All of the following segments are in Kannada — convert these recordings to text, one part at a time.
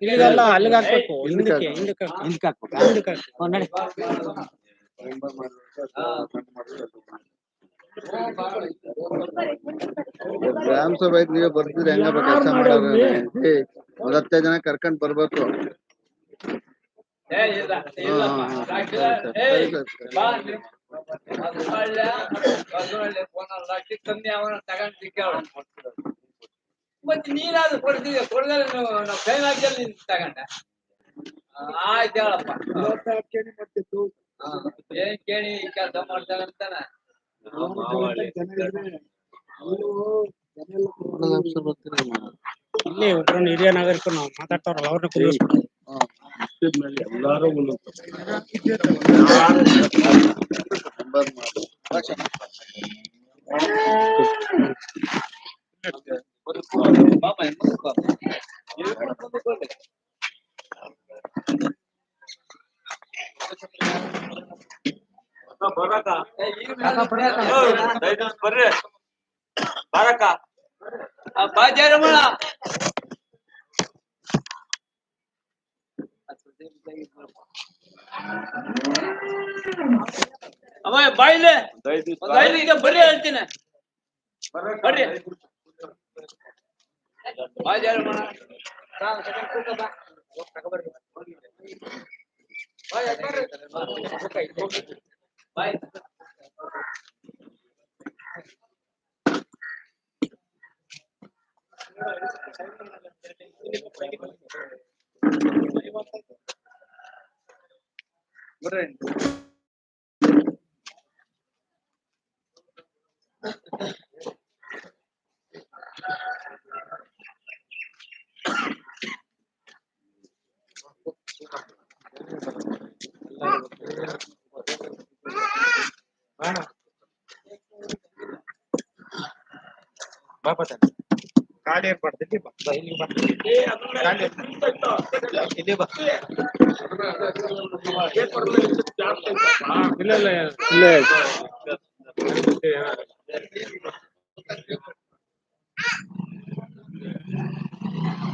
ಇಲ್ಲಿಗಲ್ಲ ಅಲ್ಲಿಗೆ ಹಾಕ್ಬೇಕು. ಹಿಂದಕ್ಕೆ ಹಿಂದಕ್ಕೆ ಹಿಂದಕ್ಕೆ ಗ್ರಾಮ ಸಭೆಗೆ ನೀವು ಬರ್ತಿದ್ರೆ ಹೆಂಗಪ್ಪ ಕೆಲಸ ಮಾಡೋರು? ಒಂದ್ 15 ಜನ ಕರ್ಕೊಂಡ್ ಬರ್ಬೇಕು. ಮತ್ತೆ ನೀನಾದ್ರು ಕೊಡ್ತೀವಿ ಕೊಡದಲ್ಲಿ ನಾವು ಫೈನ್ ಹಾಕಿ ನೀನ್ ತಗೊಂಡ ಆಯ್ತು ಹೇಳಪ್ಪ. ಏನ್ ಕೇಳಿ ಕೆಲಸ ಮಾಡ್ತಾರಂತಾನ ಇಲ್ಲಿ ಒಬ್ಬರನ್ನ ಹಿರಿಯ ನಾಗರಿಕರು ನಾವು ಮಾತಾಡ್ತಾರಲ್ಲ ಅವ್ರನ್ನ ಕುಂದಿಸ್ಬಿಟ್ಟು ಎಲ್ಲಾರು ಬರ್ರಿ ಬಾರಕ್ಕ ಬಾಜಾರಮ್ಮಳ ಅಮ್ಮ ಬಾಯಿಲೆ ಬರ್ರಿ ಹೇಳ್ತೀನಿ ಬರ್ರಿ ಬಾಜಾರಮ್ಮಳ ಬಾಯ್ ಗಾಡಿ ಏರ್ಪಡ್ತೈತಿ ಇಲ್ಲಿ ಬಾ ಇಲ್ಲ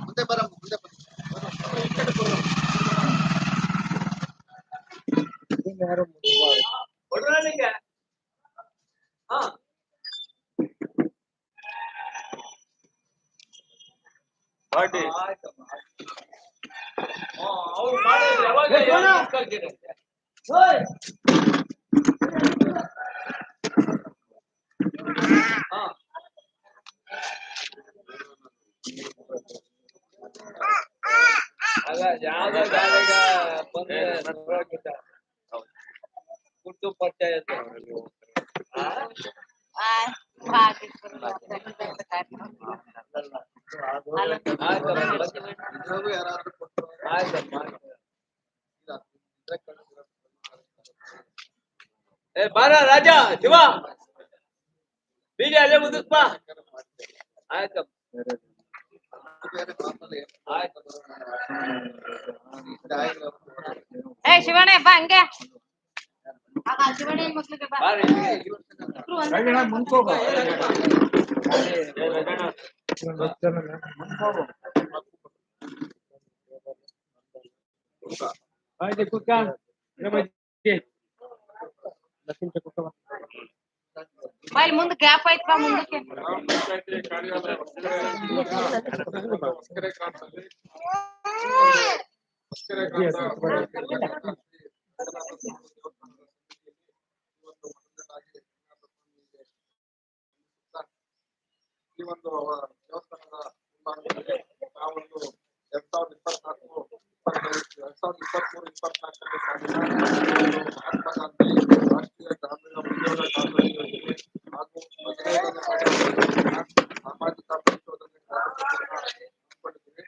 ಮುಂದೆ ಬರ ಮುಂದೆ ಕೊಡ್ರಲ್ಲಿಗೆ ಹಾ ಪಾರ್ಟಿ ಅವ್ರು ಮಾಡಿದ್ರೆ ಯಾವಾಗ ಕಳ್ಸಿರಂತೆ ಹಾ ಅಲ್ಲ ಯಾವ ಗಾಡಿಗ ಬಂದ್ರೆ ಕುಟ್ಟು ಪಂಚಾಯತ್ ಬಾರ ರಾಜ ಶಿವ ಬೀಜ ಅಲ್ಲೇ ಮುಗಿಸ್ಪಾ ಆಯ್ತಪ್ಪ ಶಿವಣ್ಣ ಬಾ ಹಂಗೆ ಶಿವಣ್ಣ ಮಕ್ಳಿಗೆ ಬಾ ಬಾಯ್ ಮುಂದೆ ಗ್ಯಾಪ್ ಆಯ್ತು ಬಾ ಮುಂದಕ್ಕೆ ಈ ಒಂದು ದೇವಸ್ಥಾನದ ನಾವೊಂದು 2023-24 ಮಹಾತ್ಮ ಗಾಂಧಿ ರಾಷ್ಟ್ರೀಯ ಗ್ರಾಮೀಣ ಉದ್ಯೋಗ ಖಾತರಿ ಯೋಜನೆ ಹಾಗೂ ಸಾಮಾಜಿಕ ಪರಿಶೋಧನೆ ಹಮ್ಮಿಕೊಂಡಿದ್ದೀವಿ.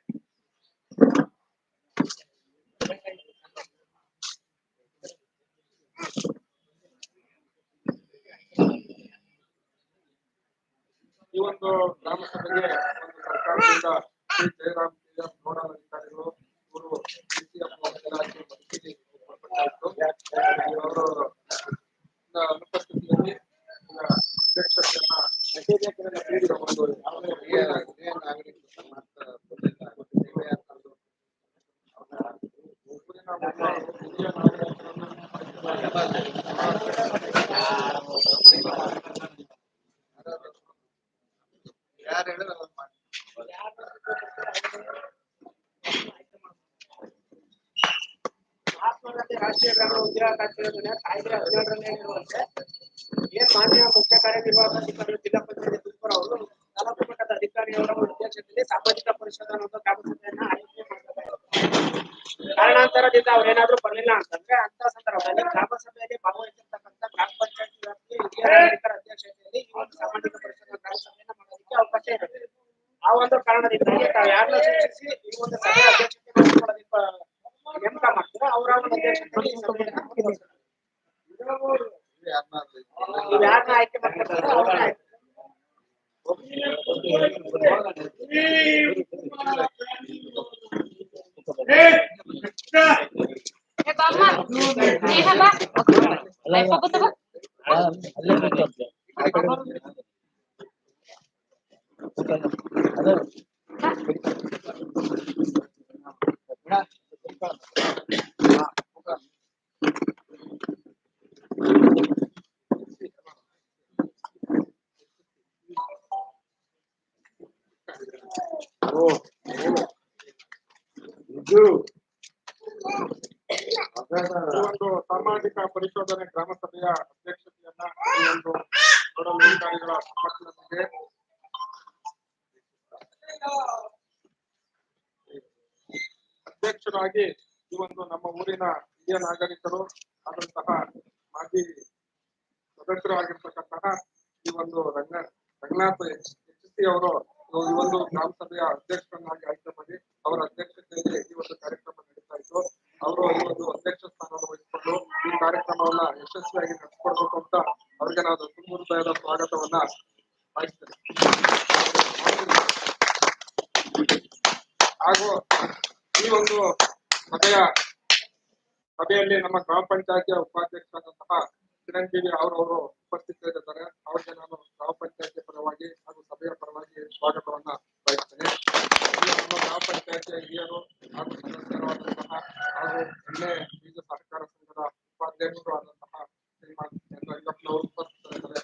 ಈ ಒಂದು ಗ್ರಾಮ ಸಭೆಗೆ ಒಂದು ಸರ್ಕಾರದಿಂದ ಶ್ರೀ ಜಯರಾಮ್ ನೋಡಲ್ ಅಧಿಕಾರಿಗಳು ಇವರು ಇಲಾಖೆ ಮನಸ್ಸಿಗೆ ಅವರು ಅನುಪಸ್ಥಿತಿಯಲ್ಲಿ ಅಧ್ಯಕ್ಷತೆಯನ್ನ ಈಗ ಒಂದು ಹಿರಿಯ ನಾಗರಿಕ ಸಮಾಜ ಬಂದಿಲ್ಲ. ನೀವೇ ಅನ್ನೋದು ಊರಿನ ಒಬ್ಬ ಹಿರಿಯ ನಾಗರಿಕರನ್ನು ಯಾರು ಹೇಳಿದ್ರೆ ಅವ್ರು ಮಾಡಿ. ರಾಷ್ಟ್ರೀಯ ಗ್ರಾಮೀಣ ಉದ್ಯೋಗ ಖಾತ್ರಿ ಯೋಜನೆ ಕಾಯ್ದೆ 17ರಲ್ಲಿ ಇರುವಂತೆ ಏನ್ ಮಾನ್ಯ ಮುಖ್ಯ ಕಾರ್ಯನಿರ್ವಾಹಕಾಧಿಕಾರಿ ಜಿಲ್ಲಾ ಪಂಚಾಯತ್ ತುಮಕೂರು ಅವರು ತಾಲೂಕು ಮಟ್ಟದ ಅಧಿಕಾರಿಯವರ ಅಧ್ಯಕ್ಷತೆಯಲ್ಲಿ ಸಾಮಾಜಿಕ ಪರಿಶೋಧನಾ ಮತ್ತು ಗ್ರಾಮ ಸಭೆಯನ್ನ ಆಯೋಜನೆ ಮಾಡಿದ್ದಾರೆ. ಕಾರಣಾಂತರದಿಂದ ಅವ್ರೇನಾದ್ರೂ ಬರಲಿಲ್ಲ ಅಂತಂದ್ರೆ ಅಂತ ಸಂದರ್ಭದಲ್ಲಿ ಗ್ರಾಮ ಸಭೆಯಲ್ಲಿ ಭಾಗವಹಿಸಿರ್ತಕ್ಕಂಥ ಗ್ರಾಮ ಪಂಚಾಯತ್ ವ್ಯಾಪ್ತಿಯ ಹಿರಿಯ ನಾಗರಿಕರ ಅಧ್ಯಕ್ಷತೆಯಲ್ಲಿ ಈ ಒಂದು ಸಾಮಾಜಿಕ ಪರಿಶೋಧನಾ ಗ್ರಾಮ ಸಭೆಯನ್ನ ಮಾಡೋದಕ್ಕೆ ಅವಕಾಶ ಇರುತ್ತೆ. ಆ ಒಂದು ಕಾರಣದಿಂದಾಗಿ ತಾವು ಯಾರನ್ನ ಸೂಚಿಸಿ ಈ ಒಂದು ಸಭೆ ಅಧ್ಯಕ್ಷತೆ ಮಾಡಿಕೊಳ್ಳೋದಕ್ಕೆ ನೇಮಕ ಮಾಡ್ತೀರಾ ಅವರ ಒಂದು ಅಧ್ಯಕ್ಷತೆಯಲ್ಲಿ ಈ ಸಭೆಯನ್ನ ಮುಂದುವರಿಸ್ತಾರೆ. ನೀವು ಯಾರನ್ನ ಆಯ್ಕೆ ಮಾಡ್ಕೊಳ್ತೀರಾ ಅವ್ರನ್ನ ಆಯ್ಕೆ Eh, Bama. Eh, Haba. Eh, Papa, Taba. ಈ ಒಂದು ಸಾಮಾಜಿಕ ಪರಿಶೋಧನೆ ಗ್ರಾಮ ಸಭೆಯ ಅಧ್ಯಕ್ಷತೆಯನ್ನ ಈ ಒಂದು ನೋಡಲ್ ಅಧಿಕಾರಿಗಳ ಸಮಕ್ಷಮದೊಂದಿಗೆ ಅಧ್ಯಕ್ಷರಾಗಿ ಈ ಒಂದು ನಮ್ಮ ಊರಿನ ಹಿರಿಯ ನಾಗರಿಕರು ಆದಂತಹ ಮಾಜಿ ಸದಸ್ಯರಾಗಿರ್ತಕ್ಕಂತಹ ಈ ಒಂದು ರಂಗನಾಥ್ HC ಅವರು ಈ ಒಂದು ಗ್ರಾಮ ಸಭೆಯ ಅಧ್ಯಕ್ಷರನ್ನಾಗಿ ಆಯ್ಕೆ ಮಾಡಿ ಅವರ ಅಧ್ಯಕ್ಷತೆಯಲ್ಲಿ ಈ ಒಂದು ಕಾರ್ಯಕ್ರಮ ನಡೀತಾ ಇತ್ತು. ಅವರು ಈ ಒಂದು ಅಧ್ಯಕ್ಷ ಸ್ಥಾನವನ್ನು ವಹಿಸಿಕೊಂಡು ಈ ಕಾರ್ಯಕ್ರಮವನ್ನ ಯಶಸ್ವಿಯಾಗಿ ನಡೆಸಿಕೊಡ್ಬೇಕು ಅಂತ ಅವರಿಗೆ ನಾವು ತುಂಬ ಹೃದಯದ ಸ್ವಾಗತವನ್ನ ಬಯಸ್ತೇನೆ. ಹಾಗೂ ಈ ಒಂದು ಸಭೆಯಲ್ಲಿ ನಮ್ಮ ಗ್ರಾಮ ಪಂಚಾಯತಿಯ ಉಪಾಧ್ಯಕ್ಷರಾದಂತಹ ಚಿರಂಜೀವಿ ಅವರವರು ಉಪಸ್ಥಿತರಿದ್ದಾರೆ. ಅವರಿಗೆ ನಾನು ಗ್ರಾಮ ಪಂಚಾಯತಿ ಪರವಾಗಿ ಹಾಗೂ ಸಭೆಯ ಪರವಾಗಿ ಸ್ವಾಗತವನ್ನ ಬಯಸ್ತೇನೆ. ಇಲ್ಲಿ ನಮ್ಮ ಗ್ರಾಮ ಪಂಚಾಯತಿಯ ಹಿರಿಯರು ಹಾಗೂ ಸದಸ್ಯರಾದಂತಹ ಹಾಗೂ ಎಣ್ಣೆ ಬೀಜ ಸಹಕಾರ ಸಂಘದ ಉಪಾಧ್ಯಕ್ಷರು ಆದಂತಹ ಶ್ರೀಮಾನ್ ರಂಗಪ್ಪನವರು ಉಪಸ್ಥಿತರಿದ್ದಾರೆ.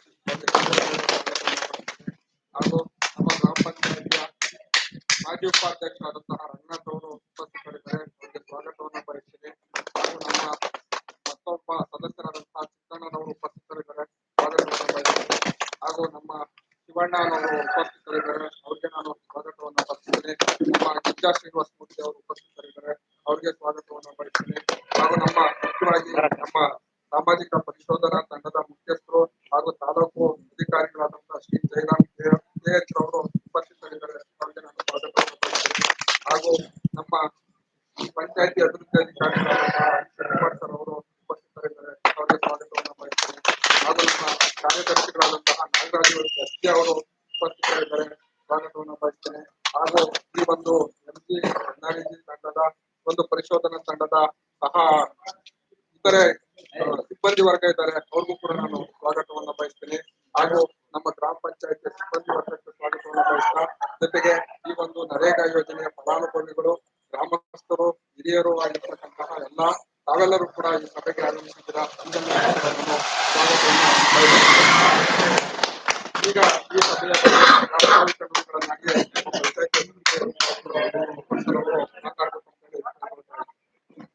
ಹಾಗೂ ನಮ್ಮ ಗ್ರಾಮ ಪಂಚಾಯತಿಯ ಮಾಜಿ ಉಪಾಧ್ಯಕ್ಷರಾದಂತಹ ರಂಗನಾಥ್ ಅವರು ಉಪಸ್ಥಿತರಿದ್ದಾರೆ. ಅವರಿಗೆ ಸ್ವಾಗತವನ್ನ ಬಯಸ್ತೇನೆ. ಹಾಗೂ ನಮ್ಮ ಮತ್ತೊಬ್ಬ ಸದಸ್ಯರಾದಂತಹ ಚಿಕ್ಕಣ್ಣನವರು ಉಪಸ್ಥಿತರಿದ್ದಾರೆ. ಸ್ವಾಗತವನ್ನ ಬಯಸ್ತೇನೆ. ಹಾಗೂ ನಮ್ಮ ಶಿವಣ್ಣನವರು ಉಪಸ್ಥಿತರಿದ್ದಾರೆ. ಅವ್ರಿಗೆ ನಾನು ಸ್ವಾಗತವನ್ನ ಬಯಸ್ತೇನೆ. ನಮ್ಮ ಗಿಜ್ಜಾ ಶ್ರೀನಿವಾಸ ಮೂರ್ತಿ ಅವರು ಉಪಸ್ಥಿತರಿದ್ದಾರೆ. ಅವ್ರಿಗೆ ಸ್ವಾಗತವನ್ನ ಬಯಸ್ತೇನೆ. ಹಾಗೂ ನಮ್ಮ ಮುಖ್ಯವಾಗಿ ನಮ್ಮ ಸಾಮಾಜಿಕ ಪರಿಶೋಧನಾ ತಂಡದ ಮುಖ್ಯಸ್ಥರು ಹಾಗೂ ತಾಲೂಕು ಅಧಿಕಾರಿಗಳಾದಂತಹ ಶ್ರೀ ಜಯರಾಮ್ ಅವರು ಉಪಸ್ಥಿತರಿದ್ದಾರೆ. ಅವರಿಗೆ ನಾನು ಸ್ವಾಗತವನ್ನು ಬಯಸ್ತೇನೆ. ಹಾಗೂ ನಮ್ಮ ಪಂಚಾಯತಿ ಅಭಿವೃದ್ಧಿ ಅಧಿಕಾರಿಗಳಾದಂತಹ ಕುಮಾರ್ ಸರ್ ಅವರು ಉಪಸ್ಥಿತರಿದ್ದಾರೆ. ಅವರಿಗೆ ಸ್ವಾಗತವನ್ನು ಬಯಸ್ತೇನೆ. ಹಾಗೂ ನಮ್ಮ ಕಾರ್ಯದರ್ಶಿಗಳಾದಂತಹ ನಾಗರಾಜ್ ಎಸ್ಪಿ ಅವರು ಉಪಸ್ಥಿತರಿದ್ದಾರೆ. ಸ್ವಾಗತವನ್ನು ಬಯಸ್ತೇನೆ. ಹಾಗೂ ಈ ಒಂದು MG ತಂಡದ ಒಂದು ಪರಿಶೋಧನಾ ತಂಡದ ಸಹ ಇತರೆ ಸಿಬ್ಬಂದಿ ವರ್ಗ ಇದ್ದಾರೆ. ಅವ್ರಿಗೂ ಕೂಡ ನಾನು ಸ್ವಾಗತವನ್ನ ಬಯಸ್ತೇನೆ. ಹಾಗೂ ನಮ್ಮ ಗ್ರಾಮ ಪಂಚಾಯತ್ ಸಿಬ್ಬಂದಿ ವರ್ಗಕ್ಕೆ ಸ್ವಾಗತವನ್ನ ಬಯಸ್ತಾ ಜೊತೆಗೆ ಈ ಒಂದು ನರೇಗಾ ಯೋಜನೆಯ ಫಲಾನುಭವಿಗಳು ಗ್ರಾಮಸ್ಥರು ಹಿರಿಯರು ಆಗಿರ್ತಕ್ಕಂತಹ ತಾವೆಲ್ಲರೂ ಕೂಡ ಈ ಸಭೆಗೆ ಆಗಮಿಸಿದ್ದೀರಾ. ಸ್ವಾಗತವನ್ನ ಬಯಸ್ತೇನೆ. ಈಗ ಈ ಸಭೆಯ ಮಾತಾಡಬೇಕು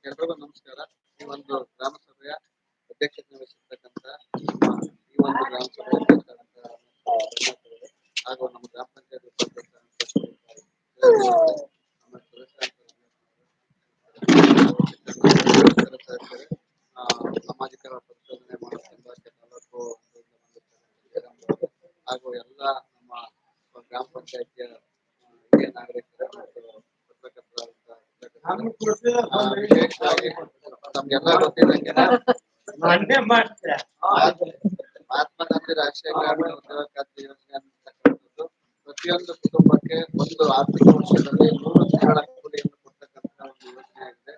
ಎಲ್ಲರಿಗೂ ನಮಸ್ಕಾರ. ಈ ಒಂದು ಗ್ರಾಮ ಸಭೆಯ ಅಧ್ಯಕ್ಷತೆ ವಹಿಸಿರ್ತಕ್ಕಂಥ ಈ ಒಂದು ಗ್ರಾಮ ಸಭೆಯ ಅಧ್ಯಕ್ಷರಾದಂತಹ ಹಾಗೂ ನಮ್ಮ ಗ್ರಾಮ ಪಂಚಾಯತ್ ಉಪಾಧ್ಯಕ್ಷ ನಮ್ಮ ಸಾಮಾಜಿಕ ಪರಿಶೋಧನೆ ಮಾಡುವ ತಾಲೂಕು ಹಾಗೂ ಎಲ್ಲ ನಮ್ಮ ಗ್ರಾಮ ಪಂಚಾಯತಿಯ ಹಿರಿಯ ನಾಗರಿಕರು ಮತ್ತು ವಿಶೇಷವಾಗಿ ನಮ್ಗೆಲ್ಲ ಗೊತ್ತಿದ್ದಂಗೆ ಮಹಾತ್ಮ ಗಾಂಧಿ ರಾಷ್ಟ್ರೀಯ ಗ್ರಾಮೀಣ ಉದ್ಯೋಗ ಖಾತ್ರಿ ಯೋಜನೆ ಅಂತಕ್ಕಂಥದ್ದು ಪ್ರತಿಯೊಂದು ಕುಟುಂಬಕ್ಕೆ ಒಂದು ಆರ್ಥಿಕ ವರ್ಷದಲ್ಲಿ 100 ತಿಂಗಳ ಕೂಲಿಯನ್ನು ಕೊಡ್ತಕ್ಕಂಥ ಒಂದು ಯೋಜನೆ ಆಗಿದೆ.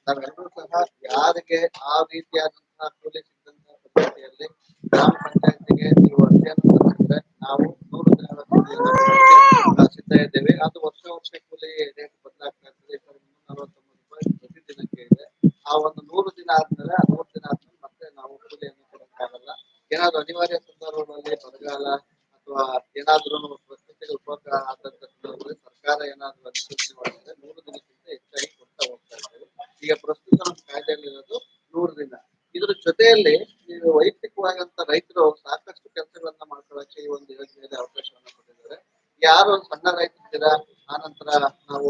ನಾವೆಲ್ಲರೂ ಸಹ ಯಾರಿಗೆ ಆ ರೀತಿಯಾದಂತಹ ಕೂಲಿ ಸಿಕ್ಕಂತಹ ಪದ್ಧತಿಯಲ್ಲಿ ಗ್ರಾಮ ಪಂಚಾಯತಿಗೆ ನೀವು ಅರ್ಜಿಯನ್ನು ಸಲ್ಲಿಸಿದ್ರೆ ನಾವು 100 ಅದು ವರ್ಷ ಕೂಲಿ ರೇಟ್ ಬದಲಾಗ್ತಾ ಇರ್ತದೆ. ಈ ಸರಿ 349 ರೂಪಾಯಿ ಪ್ರತಿ ದಿನಕ್ಕೆ ಇದೆ. ಆ ಒಂದು 100 ದಿನ ಆದ್ಮೇಲೆ 60 ದಿನ ಆದ್ಮೇಲೆ ಮತ್ತೆ ನಾವು ಕೂಲಿಯನ್ನು ಕೊಡಕ್ಕಾಗಲ್ಲ. ಏನಾದ್ರು ಅನಿವಾರ್ಯ ಸಂದರ್ಭಗಳಲ್ಲಿ ಬರಗಾಲ ಅಥವಾ ಏನಾದ್ರೂ ಪರಿಸ್ಥಿತಿಗೆ ಉಪಕಾರ ಆದಂತ ಸಂದರ್ಭದಲ್ಲಿ ಸರ್ಕಾರ ಏನಾದ್ರು ಅಧಿಸೂಚನೆ ಮಾಡಿದ್ರೆ 100 ದಿನಕ್ಕಿಂತ ಹೆಚ್ಚಾಗಿ ಕೊಡ್ತಾ ಹೋಗ್ತಾ ಇದ್ದೇವೆ. ಈಗ ಪ್ರಸ್ತುತ ನಮ್ಮ ಕಾಯ್ದೆಯಲ್ಲಿರೋದು 100 ದಿನ. ಇದ್ರ ಜೊತೆಯಲ್ಲಿ ನೀವು ವೈಯಕ್ತಿಕವಾದಂತ ರೈತರು ಸಾಕಷ್ಟು ಕೆಲಸಗಳನ್ನ ಮಾಡ್ಕೊಳ್ಳಕ್ಕೆ ಈ ಒಂದು ಯೋಜನೆಯಲ್ಲಿ ಅವಕಾಶವನ್ನ ಕೊಟ್ಟಿದ್ದಾರೆ. ಯಾರು ಸಣ್ಣ ರೈತರಿದ್ದೀರಾ, ಆನಂತರ ನಾವು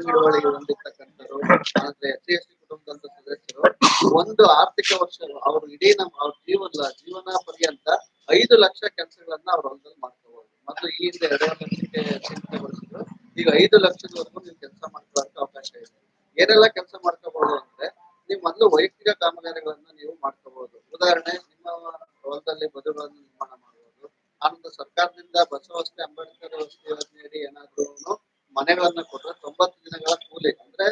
ಹಿಡುವಳಿ ಹೊಂದಿರ್ತಕ್ಕಂಥವ್ರು, ಆನಂತರ SC/ST ಕುಟುಂಬದಂತ ಸದಸ್ಯರು ಒಂದು ಆರ್ಥಿಕ ವರ್ಷ ಅವರು ಇಡೀ ಅವ್ರ ಜೀವನ ಪರ್ಯಂತ 5 ಲಕ್ಷ ಕೆಲಸಗಳನ್ನ ಅವ್ರ ಹೊಲದಲ್ಲಿ ಮಾಡ್ಕೋಬಹುದು. ಮೊದಲು ಈ ಹಿಂದೆ 2 ಲಕ್ಷಕ್ಕೆ ಸೀಮಿತಗೊಳಿಸಿದ್ರು. ಈಗ 5 ಲಕ್ಷದವರೆಗೂ ನೀವು ಕೆಲಸ ಮಾಡ್ಕೊಳ್ಳೋಕೆ ಅವಕಾಶ ಇದೆ. ಏನೆಲ್ಲ ಕೆಲಸ ಮಾಡ್ಕೋಬಹುದು ಅಂದ್ರೆ, ನೀವು ಮೊದಲು ವೈಯಕ್ತಿಕ ಕಾಮಗಾರಿಗಳನ್ನ ನೀವು ಮಾಡ್ಕೋಬಹುದು. ಉದಾಹರಣೆ, ನಿಮ್ಮ ಹೊಲದಲ್ಲಿ ಬದುಗಳನ್ನು ನಿರ್ಮಾಣ ಮಾಡಬಹುದು. ಆನಂತರ ಸರ್ಕಾರದಿಂದ ಬಸವಸ್ತಿ ಅಂಬೇಡ್ಕರ್ ವಸತಿ ಯೋಜನೆಯಡಿ ಏನಾದ್ರು ಮನೆಗಳನ್ನ ಕೊಟ್ಟರೆ 90 ದಿನಗಳ ಕೂಲಿ ಅಂದ್ರೆ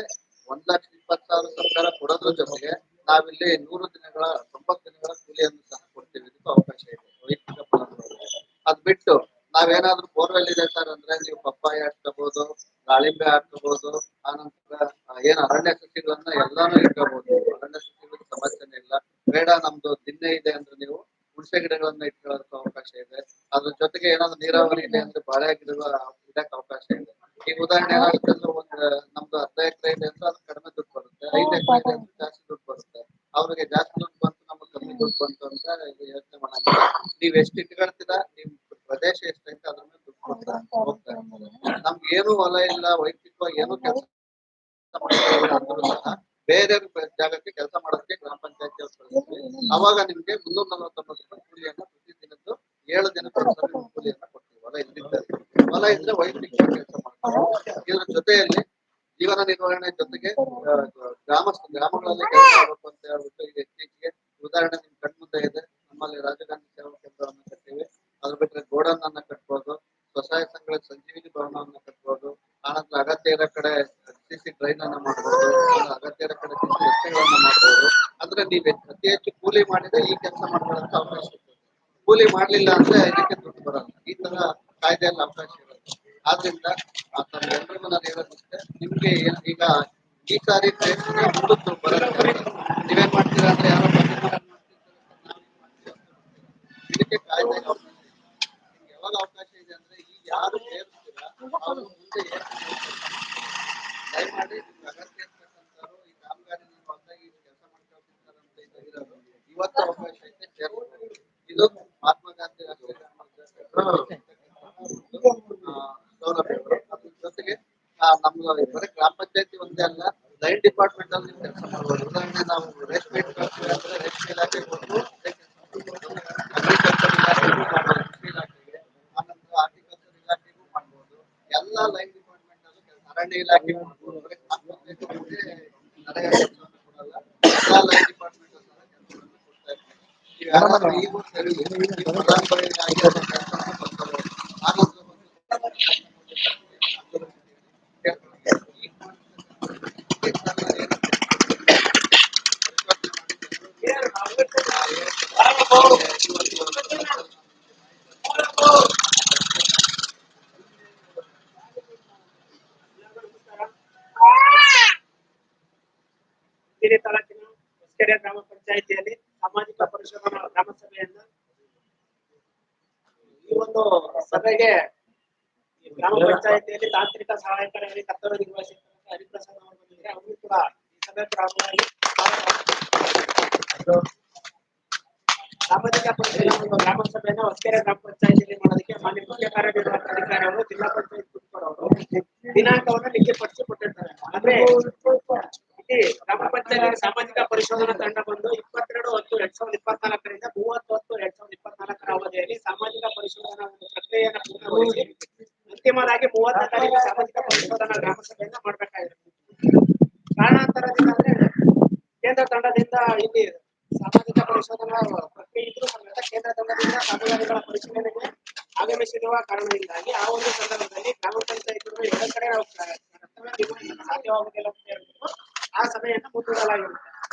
1,20,000 ಸರ್ಕಾರ ಕೊಡೋದ್ರ ಜೊತೆಗೆ ನಾವಿಲ್ಲಿ 100 ದಿನಗಳ 90 ದಿನಗಳ ಕೂಲಿಯನ್ನು ಸಹ ಕೊಡ್ತೀವಿ. ಇದಕ್ಕೂ ಅವಕಾಶ ಇದೆ ವೈಯಕ್ತಿಕ ಫಲಾನುಭವಿಗಳಿಗೆ. ಅದ್ ಬಿಟ್ಟು ನಾವೇನಾದ್ರೂ ಬೋರ್ವೆಲ್ ಇದೆ ಸರ್ ಅಂದ್ರೆ ನೀವು ಪಪ್ಪಾಯ ಹಾಕ್ಕೋಬಹುದು, ದಾಳಿಂಬೆ ಹಾಕ್ಕೋಬಹುದು, ಆನಂತರ ಏನ್ ಅರಣ್ಯ ಸಸಿಗಳನ್ನ ಎಲ್ಲಾನು ಇಟ್ಕೋಬಹುದು. ಅರಣ್ಯ ಸಸಿಗಳಿಗೆ ಸಮಸ್ಯೆನೇ ಇಲ್ಲ. ಬೇಡ ನಮ್ದು ದಿನ್ನೆ ಇದೆ ಅಂದ್ರೆ ನೀವು ಹುಣಸೆ ಗಿಡಗಳನ್ನ ಇಟ್ಕೊಳ್ಳೋದಕ್ಕೆ ಅವಕಾಶ ಇದೆ. ಅದ್ರ ಜೊತೆಗೆ ಏನಾದ್ರು ನೀರಾವರಿ ಇದೆ ಅಂದ್ರೆ ಬಾಳೆ ಗಿಡಗಳ ಇಡಕ್ಕೆ ಅವಕಾಶ ಇದೆ. ಈಗ ಉದಾಹರಣೆ ಏನಾಗುತ್ತೆ ಅಂದ್ರೆ ನಮ್ದು 10 ಎಕರೆ ಇದೆ ಅಂದ್ರೆ ಅದು ಕಡಿಮೆ ದುಡ್ಡು ಬರುತ್ತೆ, 5 ಎಕರೆ ಇದೆ ಅಂದ್ರೆ ಜಾಸ್ತಿ ದುಡ್ಡು ಬರುತ್ತೆ. ಅವ್ರಿಗೆ ಜಾಸ್ತಿ ದುಡ್ಡು ಬಂತು, ನಮ್ಗೆ ಕಮ್ಮಿ ದುಡ್ಡು ಬಂತು ಅಂತ ಯೋಚನೆ ಮಾಡಂಗಿಲ್ಲ. ನೀವ್ ಎಷ್ಟು ಇಟ್ಕೊಳ್ತೀರಾ, ನಿಮ್ ಪ್ರದೇಶ ಎಷ್ಟೈತೆ ಅದ್ರ ಮೇಲೆ ದುಡ್ಡು ಕೊಡ್ತಾ ಹೋಗ್ತಾ ಇರ್ತಾರೆ. ನಮ್ಗೆ ಏನು ಹೊಲ ಇಲ್ಲ, ವೈಯಕ್ತಿಕವಾಗಿ ಏನು ಕೆಲಸ ಅಂದ್ರೂ ಸಹ ಬೇರೆ ಜಾಗಕ್ಕೆ ಕೆಲಸ ಮಾಡೋದಕ್ಕೆ ಗ್ರಾಮ ಪಂಚಾಯತಿ ಅವ್ರು ಕಳಿಸ್ತೀವಿ. ಅವಾಗ ನಿಮ್ಗೆ 349 ರೂಪಾಯಿ ಕೂಲಿಯನ್ನ ಪ್ರತಿ ದಿನದ್ದು 7 ದಿನಕ್ಕೆ ಒಂದ್ಸರಿ ಕೂಲಿಯನ್ನ ಕೊಡ್ತೀವಿ. ಹೊಲ ಇದ್ರೆ ವೈಯಕ್ತಿಕ ಕೆಲಸ ಮಾಡ್ತಾರೆ. ಇದ್ರ ಜೊತೆಯಲ್ಲಿ ಜೀವನ ನಿರ್ವಹಣೆ ಜೊತೆಗೆ ಗ್ರಾಮಗಳಲ್ಲಿ ಕೆಲಸ ಮಾಡಬೇಕು ಅಂತ ಹೇಳ್ಬಿಟ್ಟು ಈಗ ಇತ್ತೀಚೆಗೆ ಉದಾಹರಣೆ ನಿಮ್ ಕಣ್ಮುಂದೆ ಇದೆ. ನಮ್ಮಲ್ಲಿ ರಾಜೀವ್ ಗಾಂಧಿ ಸೇವಾ ಕೇಂದ್ರವನ್ನ ಕಟ್ತೀವಿ. ಅದ್ರ ಬಿಟ್ಟರೆ ಗೋಡನ್ ಅನ್ನ ಕಟ್ಬೋದು, ಸ್ವಸಹಾಯ ಸಂಘಗಳ ಸಂಜೀವಿನಿ ಭವನವನ್ನ ಕಟ್ಬೋದು. ಆನಂತರ ಅಗತ್ಯ ಇರೋ ಕಡೆ CC ಡ್ರೈನ್ ಅನ್ನ ಮಾಡ್ಬೋದು, ಅಗತ್ಯ ಇರೋ ಕಡೆ CC ರಸ್ತೆಗಳನ್ನ ಮಾಡ್ಬೋದು. ಅಂದ್ರೆ ನೀವು ಅತಿ ಹೆಚ್ಚು ಕೂಲಿ ಮಾಡಿದ್ರೆ ಈ ಕೆಲಸ ಮಾಡ್ಕೊಳ್ಳೋಕೆ ಅವಕಾಶ ಇರ್ತದೆ. ಕೂಲಿ ಮಾಡ್ಲಿಲ್ಲ ಅಂದ್ರೆ ಇದಕ್ಕೆ ದುಡ್ಡು ಬರಲ್ಲ. ಈ ತರ ಕಾಯ್ದೆಯಲ್ಲಿ ಅವಕಾಶ ಇರುತ್ತೆ. ಆದ್ರಿಂದ ಎಲ್ರಿಗೂ ನಾನು ಹೇಳೋದಿಷ್ಟೇ, ನಿಮ್ಗೆ ಈಗ ಈ ಸಾರಿ ಮುಂದಕ್ಕೆ ಬರುತ್ತೆ. ನೀವೇನ್ ಮಾಡ್ತೀರಾ ಅಂದ್ರೆ ಯಾರೋ ಇದಕ್ಕೆ ಕಾಯ್ದೆ ಯಾವಾಗ ಅವಕಾಶ ಇದೆ ಅಂದ್ರೆ, ಈ ಯಾರು ಸೇರಿಸ್ತೀರಾ ಅವರು ಮುಂದೆ ದಯಮಾಡಿ ನಿಮ್ಗೆ ಅಗತ್ಯ ಇರ್ತಕ್ಕಂಥವ್ರು ಈ ಕಾಮಗಾರಿ ಹೊಸದಾಗಿ ಕೆಲಸ ಮಾಡ್ಕೊಳ್ತಿರ್ತಾರೆ ಅಂತ ಇರೋರು ಇವತ್ತು ಅವಕಾಶ ಐತೆ ಸೇರಿಸ್ಬೋದು. ಇದು ಮಹಾತ್ಮ ಗಾಂಧಿ ರಾಷ್ಟ್ರೀಯ ಸೌಲಭ್ಯಗಳು. ಅದ್ರ ಜೊತೆಗೆ ನಮ್ದು ಬರೀ ಗ್ರಾಮ ಪಂಚಾಯತಿ ಒಂದೇ ಅಲ್ಲ, ಲೈನ್ ಡಿಪಾರ್ಟ್ಮೆಂಟ್ ಅಲ್ಲಿ ನೀವು ಕೆಲಸ ಮಾಡ್ಬೋದು. ಉದಾಹರಣೆ ನಾವು ರೇಷ್ಮೆ ಇಟ್ಕೊಳ್ತೀವಿ ಅಂದ್ರೆ ರೇಷ್ಮೆ ಇಲಾಖೆ ಕೊಟ್ಟು ಅಗ್ರಿಕಲ್ಚರ್ ಇಲಾಖೆಗೂ ಮಾಡ್ಬೋದು, ಕೃಷಿ ಇಲಾಖೆಗೆ, ಆನಂತರ ಹಾರ್ಟಿಕಲ್ಚರ್ ಇಲಾಖೆಗೂ ಮಾಡ್ಬೋದು. ಎಲ್ಲ ಲೈನ್ ಡಿಪಾರ್ಟ್ಮೆಂಟ್ ಅಲ್ಲೂ ಅರಣ್ಯ ಇಲಾಖೆ ಮಾಡ್ಬೋದು. ಬರೀ ಗ್ರಾಮ ಪಂಚಾಯತಿ ನರೇಗಾ ಕೆಲಸವನ್ನು ಕೊಡಲ್ಲ, ಎಲ್ಲ ಲೈನ್ ಡಿಪಾರ್ಟ್ಮೆಂಟ್ ಸಹ ಕೆಲಸವನ್ನು ಕೊಡ್ತಾ ಇರ್ತಾರೆ. ನೀವು ಯಾರಾದ್ರೂ ಈಗೂ ಸರಿ ಫಲಾನುಭವಿಯಾಗಿ ಅದರ ಕೆಲಸವನ್ನು ಪಡ್ಕೋಬಹುದು. ಆನಂತರ ಹಿರಿಯ ತಾಲೂಕಿನ ಹೊಸಕೆರೆ ಗ್ರಾಮ ಪಂಚಾಯಿತಿಯಲ್ಲಿ ಸಾಮಾಜಿಕ ಪರಿಶೋಧನಾ ಗ್ರಾಮ ಸಭೆಯನ್ನ ಈ ಒಂದು ಸಭೆಗೆ ಗ್ರಾಮ ಪಂಚಾಯಿತಿಯಲ್ಲಿ ತಾಂತ್ರಿಕ ಸಹಾಯಕರಾಗಿ ಕರ್ತವ್ಯ ನಿರ್ವಹಿಸಿದ ಹರಿಪ್ರಸಾದ್ ಅವರು ಬಂದಿದ್ದಾರೆ. ಅವರು ಕೂಡ ಈ ಸಭೆ ಪ್ರಾರಂಭವಾಗಿ ಸಾಮಾಜಿಕ ಪರಿಶೋಧನಾ ಒಂದು ಗ್ರಾಮ ಸಭೆಯನ್ನ ಹೊಸಕೆರೆ ಗ್ರಾಮ ಪಂಚಾಯಿತಿಯಲ್ಲಿ ಮಾಡೋದಕ್ಕೆ ಮಾನ್ಯ ಮುಖ್ಯ ಕಾರ್ಯನಿರ್ವಾಹಕ ಅಧಿಕಾರಿ ಅವರು, ಜಿಲ್ಲಾ ಪಂಚಾಯತ್ ತುಮಕೂರು ಅವರು ದಿನಾಂಕವನ್ನು ನಿಗದಿಪಡಿಸಿ ಕೊಟ್ಟಿರ್ತಾರೆ. ಆದ್ರೆ ಇಲ್ಲಿ ಗ್ರಾಮ ಪಂಚಾಯತ್ ಸಾಮಾಜಿಕ ಪರಿಶೋಧನಾ ತಂಡ ಬಂದು 22/10/2024ರಿಂದ 30/10/2024 ಅವಧಿಯಲ್ಲಿ ಸಾಮಾಜಿಕ ಪರಿಶೋಧನಾ ಪ್ರಕ್ರಿಯೆಯನ್ನು ಪೂರ್ಣಗೊಳಿಸಿ ಅಂತಿಮವಾಗಿ 30ನೇ ತಾರೀಕು ಸಾಮಾಜಿಕ ಪರಿಶೋಧನಾ ಗ್ರಾಮ ಸಭೆಯನ್ನ ಮಾಡ್ಬೇಕಾಗಿರುತ್ತೆ. ಕಾರಣಾಂತರದಿಂದ ಅಂದ್ರೆ ಕೇಂದ್ರ ತಂಡದಿಂದ ಇಲ್ಲಿ ಸಾಮಾಜಿಕ ಪರಿಶೋಧನಾ ಪ್ರಕ್ರಿಯೆ ಇದ್ರೂ ಸಮೇತ ಕೇಂದ್ರ ತಂಡದಿಂದ ಕಾಮಗಾರಿಗಳ ಪರಿಶೀಲನೆಗೆ ಆಗಮಿಸಿರುವ ಕಾರಣದಿಂದಾಗಿ ಆ ಒಂದು ಸಂದರ್ಭದಲ್ಲಿ ಗ್ರಾಮ ಪಂಚಾಯತ್ಗಳು ಎಲ್ಲ ಕಡೆ ಸಾಧ್ಯವಾಗುವುದಿಲ್ಲ ಅಂತ ಹೇಳ್ಬಿಟ್ಟು ಆ ಸಭೆಯನ್ನು ಮುಂದೂಡಲಾಗಿರುತ್ತೆ.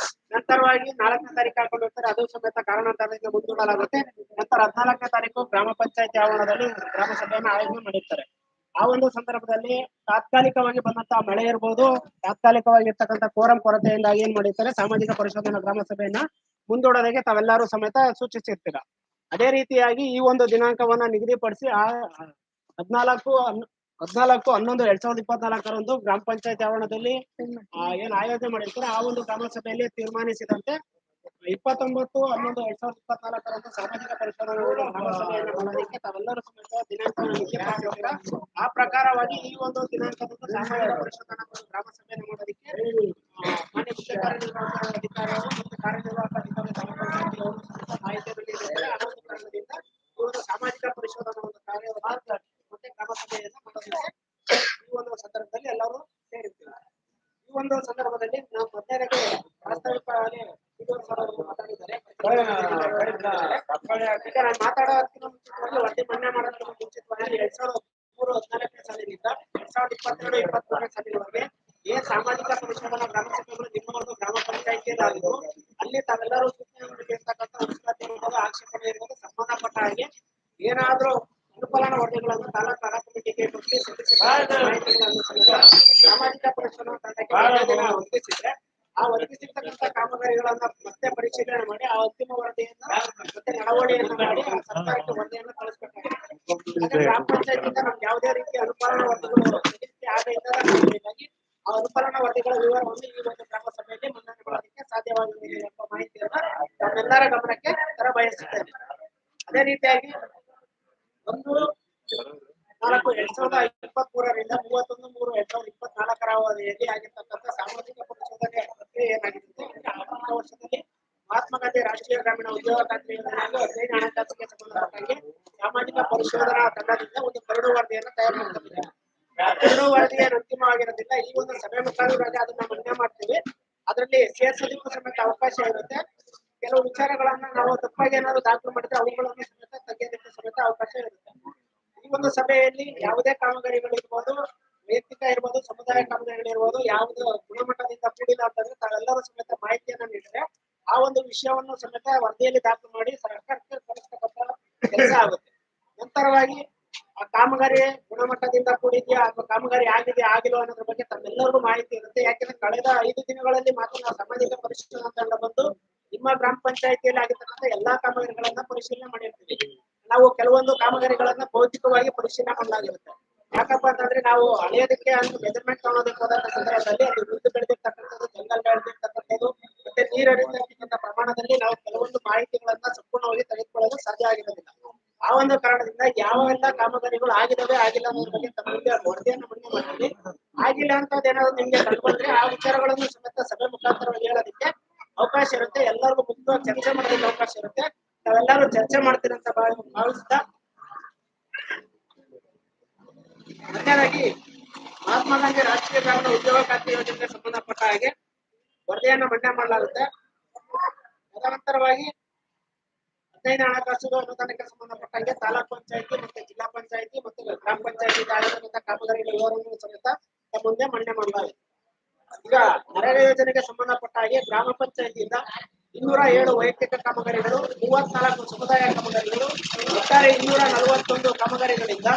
ನಂತರವಾಗಿ 4ನೇ ತಾರೀಕು ಹಾಕೊಂಡಿರ್ತಾರೆ, ಅದು ಸಮೇತ ಕಾರಣಾಂತರದಿಂದ ಮುಂದೂಡಲಾಗುತ್ತೆ. ನಂತರ 14ನೇ ತಾರೀಕು ಗ್ರಾಮ ಪಂಚಾಯತಿ ಆವರಣದಲ್ಲಿ ಗ್ರಾಮ ಸಭೆಯನ್ನು ಆಯೋಜನೆ ಮಾಡಿರ್ತಾರೆ. ಆ ಒಂದು ಸಂದರ್ಭದಲ್ಲಿ ತಾತ್ಕಾಲಿಕವಾಗಿ ಬಂದಂತಹ ಮಳೆ ಇರ್ಬೋದು, ತಾತ್ಕಾಲಿಕವಾಗಿ ಇರ್ತಕ್ಕಂಥ ಕೋರಂ ಕೊರತೆಯಿಂದಾಗಿ ಏನ್ ಮಾಡಿರ್ತಾರೆ, ಸಾಮಾಜಿಕ ಪರಿಶೋಧನಾ ಗ್ರಾಮ ಸಭೆಯನ್ನ ಮುಂದೂಡೋದಕ್ಕೆ ತಾವೆಲ್ಲರೂ ಸಮೇತ ಸೂಚಿಸಿರ್ತೀರ. ಅದೇ ರೀತಿಯಾಗಿ ಈ ಒಂದು ದಿನಾಂಕವನ್ನ ನಿಗದಿಪಡಿಸಿ ಆ 14/11/2024 ಗ್ರಾಮ ಪಂಚಾಯತ್ ಆವರಣದಲ್ಲಿ ಏನ್ ಆಯೋಜನೆ ಮಾಡಿರ್ತಾರೆ ಆ ಒಂದು ಗ್ರಾಮ ಸಭೆಯಲ್ಲಿ ತೀರ್ಮಾನಿಸಿದಂತೆ 29/11/2024 ಸಾಮಾಜಿಕ ಪರಿಶೋಧನಾ ಗ್ರಾಮ ಸಭೆಯನ್ನು ಮಾಡೋದಕ್ಕೆ ತಾವೆಲ್ಲರೂ ಸಮೇತ ದಿನಾಂಕವನ್ನು ನಿಗದಿಪಡಿಸಿರ್ತೀರ. ಆ ಪ್ರಕಾರವಾಗಿ ಈ ಒಂದು ದಿನಾಂಕದಂದು ಸಾಮಾಜಿಕ ಪರಿಶೋಧನಾ ಗ್ರಾಮ ಸಭೆಯನ್ನು ಮಾಡೋದಕ್ಕೆ ಮಾನ್ಯ ಮುಖ್ಯ ಕಾರ್ಯನಿರ್ವಾಹಕ ಅಧಿಕಾರಿಗಳು ಮತ್ತು ಕಾರ್ಯನಿರ್ವಾಹಕ ಅಧಿಕಾರಿ ಗ್ರಾಮ ಪಂಚಾಯತಿ ಅವರು ಸಮೇತ ಮಾಹಿತಿಯನ್ನು ನೀಡಿದ್ದಾರೆ. ಆ ಒಂದು ಕಾರಣದಿಂದ ಈ ಒಂದು ಸಾಮಾಜಿಕ ಪರಿಶೋಧನಾ ಒಂದು ಕಾರ್ಯವನ್ನು ಮತ್ತೆ ಗ್ರಾಮ ಸಭೆಯನ್ನು ಮಾಡೋದಕ್ಕೆ ಈ ಒಂದು ಸಂದರ್ಭದಲ್ಲಿ ಎಲ್ಲರೂ ಸೇರಿರ್ತೀವಿ. ಈ ಒಂದು ಸಂದರ್ಭದಲ್ಲಿ ನಾವು ಮೊದಲನೇದಾಗಿ ವಾಸ್ತವಿಕವಾಗಿ ಮಾತಾಡಿದ್ದಾರೆ. ನಾನು ಮಾತಾಡೋದಕ್ಕಿಂತ ಮುಂಚಿತವಾಗಿ ವರದಿ ಮನ್ನಾ ಮಾಡೋದಕ್ಕಿಂತ ಮುಂಚಿತವಾಗಿ 2013-14 ಸಾಲಿನಿಂದ 2022-23 ಸಾಲಿನವರೆಗೆ ಏನ್ ಸಾಮಾಜಿಕ ಪರಿಶೋಧನಾ ಗ್ರಾಮ ಸಭೆಗಳು ನಿಮ್ಮ ಒಂದು ಗ್ರಾಮ ಪಂಚಾಯಿತಿಯಲ್ಲಿ ಆಗಿದ್ದು ಅಲ್ಲಿ ತಾವೆಲ್ಲರೂ ಸೂಚನೆ ನೀಡಿರ್ತಕ್ಕಂಥ ಉತ್ಪತ್ತಿ ಇರ್ಬೋದು, ಆಕ್ಷೇಪಣೆ ಇರ್ಬೋದು, ಸಂಬಂಧಪಟ್ಟ ಹಾಗೆ ಏನಾದ್ರೂ ಅನುಪಾಲನ ವರದಿಗಳನ್ನು ತಾಲೂಕು ಕಮಿಟಿಗೆ ಕೊಟ್ಟು ಮಾಹಿತಿಗಳನ್ನು ಸಾಮಾಜಿಕ ಪರಿಶೋಧನಾ ತಂಡಕ್ಕೆ ಒದಗಿಸಿದ್ರೆ ಆ ಒದಗಿಸಿರ್ತಕ್ಕಂಥ ಕಾಮಗಾರಿಗಳನ್ನ ಮತ್ತೆ ಪರಿಶೀಲನೆ ಮಾಡಿ ಆ ಅಂತಿಮ ವರದಿಯನ್ನ ಮತ್ತೆ ನಡವಳಿಕೆಯನ್ನು ಮಾಡಿ ಆ ಸರ್ಕಾರಕ್ಕೆ ವರದಿಯನ್ನು ಕಳಿಸಬೇಕಾಗುತ್ತೆ. ಗ್ರಾಮ ಪಂಚಾಯತಿಯಿಂದ ನಮ್ಗೆ ಯಾವುದೇ ರೀತಿಯ ಅನುಪಾಲನಾ ವರದಿಗಳು ಹೀಗಾಗಿ ಆ ಅನುಪಾಲನಾ ವರದಿಗಳ ವಿವರವನ್ನು ಈ ಒಂದು ಗ್ರಾಮ ಸಭೆಯಲ್ಲಿ ಮನ್ನಣೆ ಮಾಡೋದಕ್ಕೆ ಸಾಧ್ಯವಾಗಿದೆ ಎಂಬ ಮಾಹಿತಿಯನ್ನ ನಮ್ಮೆಲ್ಲರ ಗಮನಕ್ಕೆ ತರಬಯಸುತ್ತೇನೆ. ಅದೇ ರೀತಿಯಾಗಿ 1/4/2023ರಿಂದ 31/3/2024 ಅವಧಿಯಲ್ಲಿ ಆಗಿರ್ತಕ್ಕಂಥ ಸಾಮಾಜಿಕ ಪರಿಶೋಧನೆ ಪ್ರಕ್ರಿಯೆ ಏನಾಗಿರುತ್ತೆ, ಆರ್ಥಿಕ ವರ್ಷದಲ್ಲಿ ಮಹಾತ್ಮ ಗಾಂಧಿ ರಾಷ್ಟ್ರೀಯ ಗ್ರಾಮೀಣ ಉದ್ಯೋಗ ಖಾತ್ರಿ ಯೋಜನೆಯಲ್ಲಿ 15 ಹಣಕಾಸಿಗೆ ಸಂಬಂಧಪಟ್ಟಂಗೆ ಸಾಮಾಜಿಕ ಪರಿಶೋಧನಾ ತಂಡದಿಂದ ಒಂದು ಕರಡು ವರದಿಯನ್ನು ತಯಾರು ಮಾಡ್ಕೊಂಡಿದ್ದಾರೆ. ಕರಡು ವರದಿ ಏನು ಅಂತಿಮವಾಗಿರೋದಿಲ್ಲ. ಈ ಒಂದು ಸಭೆ ಮುಖಾಂತರವಾಗಿ ಅದನ್ನ ಮನ್ನಣೆ ಮಾಡ್ತೀವಿ. ಅದರಲ್ಲಿ ಸೇರಿಸೋದಕ್ಕೂ ಸಮೇತ ಅವಕಾಶ ಇರುತ್ತೆ. ಕೆಲವು ವಿಚಾರಗಳನ್ನ ನಾವು ತಪ್ಪಾಗಿ ಏನಾದ್ರು ದಾಖಲು ಮಾಡಿದ್ರೆ ಅವುಗಳನ್ನು ಸಮೇತ ತೆಗೆಯೋದಕ್ಕೆ ಸಮೇತ ಅವಕಾಶ ಇರುತ್ತೆ. ಈ ಒಂದು ಸಭೆಯಲ್ಲಿ ಯಾವುದೇ ಕಾಮಗಾರಿಗಳಿರ್ಬೋದು, ವೈಯಕ್ತಿಕ ಇರ್ಬೋದು, ಸಮುದಾಯ ಕಾಮಗಾರಿಗಳಿರ್ಬೋದು, ಯಾವುದೇ ಗುಣಮಟ್ಟದಿಂದ ಕೂಡಿಲ್ಲ ಅಂತಂದ್ರೆ ತಾವೆಲ್ಲರೂ ಸಮೇತ ಮಾಹಿತಿಯನ್ನ ನೀಡಿದ್ರೆ ಆ ಒಂದು ವಿಷಯವನ್ನು ಸಮೇತ ವರದಿಯಲ್ಲಿ ದಾಖಲು ಮಾಡಿ ಸರ್ಕಾರಕ್ಕೆ ಕಳಿಸ್ತಕ್ಕಂಥ ಕೆಲಸ ಆಗುತ್ತೆ. ನಂತರವಾಗಿ ಆ ಕಾಮಗಾರಿ ಗುಣಮಟ್ಟದಿಂದ ಕೂಡಿದ್ಯಾ ಅಥವಾ ಕಾಮಗಾರಿ ಆಗಿದೆ ಆಗಿಲ್ಲ ಅನ್ನೋದ್ರ ಬಗ್ಗೆ ತಮ್ಮೆಲ್ಲರಿಗೂ ಮಾಹಿತಿ ಇರುತ್ತೆ. ಯಾಕೆಂದ್ರೆ ಕಳೆದ 5 ದಿನಗಳಲ್ಲಿ ಮಾತ್ರ ನಾವು ಸಾಮಾಜಿಕ ಪರಿಶೀಲನಾ ತಂಡ ಬಂದು ನಿಮ್ಮ ಗ್ರಾಮ ಪಂಚಾಯಿತಿಯಲ್ಲಿ ಆಗಿರ್ತಕ್ಕಂಥ ಎಲ್ಲಾ ಕಾಮಗಾರಿಗಳನ್ನ ಪರಿಶೀಲನೆ ಮಾಡಿರ್ತೀವಿ. ನಾವು ಕೆಲವೊಂದು ಕಾಮಗಾರಿಗಳನ್ನ ಭೌತಿಕವಾಗಿ ಪರಿಶೀಲನೆ ಮಾಡಲಾಗಿರುತ್ತೆ. ಯಾಕಪ್ಪ ಅಂತಂದ್ರೆ ನಾವು ಅಳೆಯೋದಕ್ಕೆ ಅಂತ ಮೆಜರ್ಮೆಂಟ್ ತಗೊಳ್ಳೋದಕ್ಕೆ ಹೋದಂತ ಸಂದರ್ಭದಲ್ಲಿ ಅದು ವೃದ್ಧಿ ಬೆಳೆದಿರ್ತಕ್ಕಂಥದ್ದು, ಜಂಗಲ್ ಬೆಳೆದಿರ್ತಕ್ಕಂಥದ್ದು, ಮತ್ತೆ ನೀರು ಹರಿದಿರ್ತಕ್ಕಂಥ ಪ್ರಮಾಣದಲ್ಲಿ ನಾವು ಕೆಲವೊಂದು ಮಾಹಿತಿಗಳನ್ನ ಸಂಪೂರ್ಣವಾಗಿ ತೆಗೆದುಕೊಳ್ಳಲು ಸಾಧ್ಯ ಆಗಿರೋದಿಲ್ಲ. ಆ ಒಂದು ಕಾರಣದಿಂದ ಯಾವೆಲ್ಲ ಕಾಮಗಾರಿಗಳು ಆಗಿದಾವೆ ಆಗಿಲ್ಲ ಅನ್ನೋದ್ರ ಬಗ್ಗೆ ತಮಗೆ ವರದಿಯನ್ನು ಮನ್ನಣೆ ಮಾಡ್ತೀವಿ. ಆಗಿಲ್ಲ ಅಂತ ಏನಾದ್ರು ನಿಮ್ಗೆ ಕಂಡು ಬಂದ್ರೆ ಆ ವಿಚಾರಗಳನ್ನು ಸಮೇತ ಸಭೆ ಮುಖಾಂತರವಾಗಿ ಹೇಳೋದಕ್ಕೆ ಅವಕಾಶ ಇರುತ್ತೆ. ಎಲ್ಲರಿಗೂ ಮುಕ್ತವಾಗಿ ಚರ್ಚೆ ಮಾಡೋದಕ್ಕೆ ಅವಕಾಶ ಇರುತ್ತೆ. ನಾವೆಲ್ಲರೂ ಚರ್ಚೆ ಮಾಡ್ತೀರಿ ಅಂತ ಭಾವಿಸ್ತಾ ಮೊದಲನೇದಾಗಿ ಮಹಾತ್ಮ ಗಾಂಧಿ ರಾಷ್ಟ್ರೀಯ ಗ್ರಾಮೀಣ ಉದ್ಯೋಗ ಖಾತ್ರಿ ಯೋಜನೆಗೆ ಸಂಬಂಧಪಟ್ಟ ಹಾಗೆ ವರದಿಯನ್ನು ಮನ್ನಣೆ ಮಾಡಲಾಗುತ್ತೆ. ತದನಂತರವಾಗಿ 15 ಹಣಕಾಸು ಅನುದಾನಕ್ಕೆ ಸಂಬಂಧಪಟ್ಟಂಗೆ ತಾಲೂಕ್ ಪಂಚಾಯತಿ ಮತ್ತೆ ಜಿಲ್ಲಾ ಪಂಚಾಯತಿ ಮತ್ತು ಗ್ರಾಮ ಪಂಚಾಯತಿ ಆಗಿರ್ತಕ್ಕಂಥ ಕಾಮಗಾರಿಗಳ ವಿವರವನ್ನು ಸಮೇತ ಮುಂದೆ ಮನ್ನಣೆ ಮಾಡಲಾಗಿದೆ. ಈಗ ನರೇಗಾ ಯೋಜನೆಗೆ ಸಂಬಂಧಪಟ್ಟ ಹಾಗೆ ಗ್ರಾಮ ಪಂಚಾಯತಿಯಿಂದ 207 ವೈಯಕ್ತಿಕ ಕಾಮಗಾರಿಗಳು, 34 ಸಮುದಾಯ ಕಾಮಗಾರಿಗಳು, ಒಟ್ಟಾರೆ 241 ಕಾಮಗಾರಿಗಳಿಂದ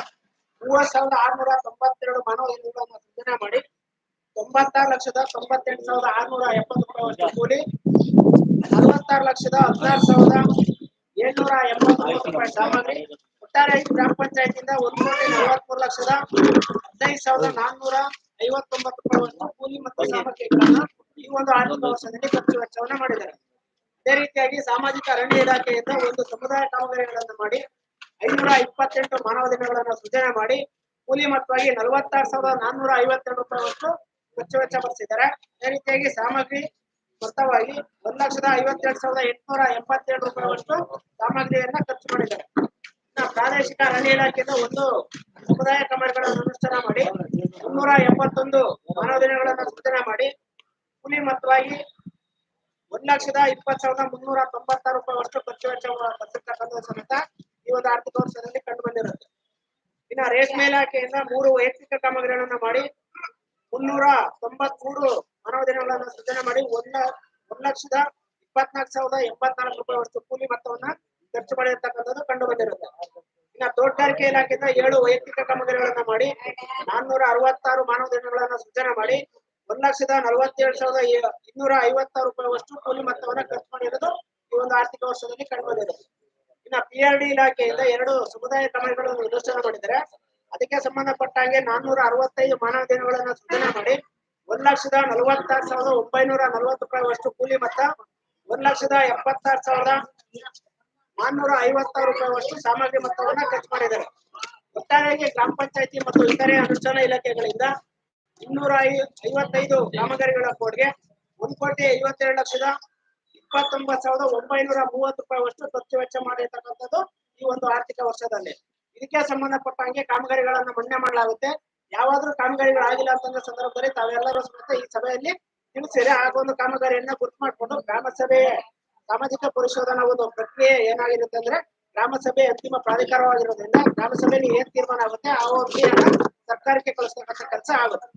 30,692 ಮಾನವ ದಿನಗಳನ್ನು ಸೃಜನೆ ಮಾಡಿ 96,98,670 ರೂಪಾಯಿ ಕೂಲಿ, 46,16,16,789 ರೂಪಾಯಿ ಸಾಮಗ್ರಿ, ಒಟ್ಟಾರೆ ಗ್ರಾಮ ಪಂಚಾಯತಿಯಿಂದ 1,43,15,459 ರೂಪಾಯಿ ಕೂಲಿ ಮತ್ತು ಸಾಮಗ್ರಿಗಳನ್ನ ಈ ಒಂದು ಆರ್ಥಿಕ ವರ್ಷದಲ್ಲಿ ಖರ್ಚು ವೆಚ್ಚವನ್ನ ಮಾಡಿದ್ದಾರೆ. ಅದೇ ರೀತಿಯಾಗಿ ಸಾಮಾಜಿಕ ಅರಣ್ಯ ಇಲಾಖೆಯಿಂದ ಒಂದು ಸಮುದಾಯ ಕಾಮಗಾರಿಗಳನ್ನು ಮಾಡಿ 528 ಮಾನವ ದಿನಗಳನ್ನು ಸೃಜನೆ ಮಾಡಿ ಕೂಲಿ ಮೊತ್ತವಾಗಿ 46,452 ರೂಪಾಯಿ ಖರ್ಚು ವೆಚ್ಚ ಬರೆಸಿದ್ದಾರೆ. ಅದೇ ರೀತಿಯಾಗಿ ಸಾಮಗ್ರಿ ಮೊತ್ತವಾಗಿ 1,52,887 ರೂಪಾಯಿ ಸಾಮಗ್ರಿಯನ್ನ ಖರ್ಚು ಮಾಡಿದ್ದಾರೆ. ಪ್ರಾದೇಶಿಕ ಅರಣ್ಯ ಇಲಾಖೆಯಿಂದ ಒಂದು ಸಮುದಾಯ ಕಾಮಗಾರಿಗಳನ್ನು ಅನುಷ್ಠಾನ ಮಾಡಿ 381 ಮಾನವ ದಿನಗಳನ್ನು ಸೃಜನೆ ಮಾಡಿ ಕೂಲಿ ಮೊತ್ತವಾಗಿ 1,20,396 ರೂಪಾಯಿ ಖರ್ಚು ವೆಚ್ಚ ಬರೆಸಿರ್ತಕ್ಕಂಥ ಸಮೇತ ಈ ಒಂದು ಆರ್ಥಿಕ ವರ್ಷದಲ್ಲಿ ಕಂಡು ಬಂದಿರುತ್ತೆ. ಇನ್ನು ರೇಷ್ಮೆ ಇಲಾಖೆಯಿಂದ 3 ವೈಯಕ್ತಿಕ ಕಾಮಗಾರಿಗಳನ್ನು ಮಾಡಿ 393 ಮಾನವ ದಿನಗಳನ್ನು ಸೃಜನೆ ಮಾಡಿ 1,24,084 ರೂಪಾಯಿ ಕೂಲಿ ಮೊತ್ತವನ್ನ ಖರ್ಚು ಮಾಡಿರ್ತಕ್ಕಂಥದ್ದು ಕಂಡು ಬಂದಿರುತ್ತೆ. ಇನ್ನ ತೋಟಗಾರಿಕೆ ಇಲಾಖೆಯಿಂದ 7 ವೈಯಕ್ತಿಕ ಕಾಮಗಾರಿಗಳನ್ನ ಮಾಡಿ 466 ಮಾನವ ದಿನಗಳನ್ನ ಸೃಜನೆ ಮಾಡಿ 1,47,256 ರೂಪಾಯಿವಷ್ಟು ಕೂಲಿ ಮೊತ್ತವನ್ನ ಖರ್ಚು ಮಾಡಿರೋದು ಈ ಒಂದು ಆರ್ಥಿಕ ವರ್ಷದಲ್ಲಿ ಕಂಡುಬಂದಿದೆ. ಇನ್ನ PRD ಇಲಾಖೆಯಿಂದ 2 ಸಮುದಾಯ ಕಾಮಗಾರಿಗಳನ್ನು ನಿರ್ದೇಶನ ಮಾಡಿದ್ದಾರೆ. ಅದಕ್ಕೆ ಸಂಬಂಧಪಟ್ಟಂಗೆ 465 ಮಾನವ ದಿನಗಳನ್ನ ಸೃಜನೆ ಮಾಡಿ 1,46,940 ರೂಪಾಯಿವಷ್ಟು ಕೂಲಿ ಮೊತ್ತ 1,76,456 ರೂಪಾಯಿವಷ್ಟು ಸಾಮಗ್ರಿ ಮೊತ್ತವನ್ನ ಖರ್ಚು ಮಾಡಿದ್ದಾರೆ. ಒಟ್ಟಾರೆಯಾಗಿ ಗ್ರಾಮ ಪಂಚಾಯತಿ ಮತ್ತು ಇತರೆ ಅನುಷ್ಠಾನ ಇಲಾಖೆಗಳಿಂದ 255 ಕಾಮಗಾರಿಗಳ ಕೋಡ್ಗೆ 1,52,29,930 ರೂಪಾಯಿವಷ್ಟು ಖರ್ಚು ವೆಚ್ಚ ಮಾಡಿರ್ತಕ್ಕಂಥದ್ದು ಈ ಒಂದು ಆರ್ಥಿಕ ವರ್ಷದಲ್ಲಿ. ಇದಕ್ಕೆ ಸಂಬಂಧಪಟ್ಟಂಗೆ ಕಾಮಗಾರಿಗಳನ್ನ ಮನ್ನಣೆ ಮಾಡಲಾಗುತ್ತೆ. ಯಾವಾದ್ರೂ ಕಾಮಗಾರಿಗಳಾಗಿಲ್ಲ ಅಂತಂದ ಸಂದರ್ಭದಲ್ಲಿ ತಾವೆಲ್ಲರೂ ಸಮೇತ ಈ ಸಭೆಯಲ್ಲಿ ತಿಳಿಸಿರಿ. ಆ ಒಂದು ಕಾಮಗಾರಿಯನ್ನ ಗುರುತು ಮಾಡಿಕೊಂಡು ಗ್ರಾಮ ಸಭೆ ಸಾಮಾಜಿಕ ಪರಿಶೋಧನಾ ಒಂದು ಪ್ರಕ್ರಿಯೆ ಏನಾಗಿರುತ್ತೆ ಅಂದ್ರೆ ಗ್ರಾಮ ಸಭೆ ಅಂತಿಮ ಪ್ರಾಧಿಕಾರವಾಗಿರೋದ್ರಿಂದ ಗ್ರಾಮ ಸಭೆಯಲ್ಲಿ ಏನ್ ತೀರ್ಮಾನ ಆಗುತ್ತೆ ಆ ವರದಿಯನ್ನ ಸರ್ಕಾರಕ್ಕೆ ಕಳಿಸ್ತಕ್ಕಂಥ ಕೆಲಸ ಆಗುತ್ತೆ.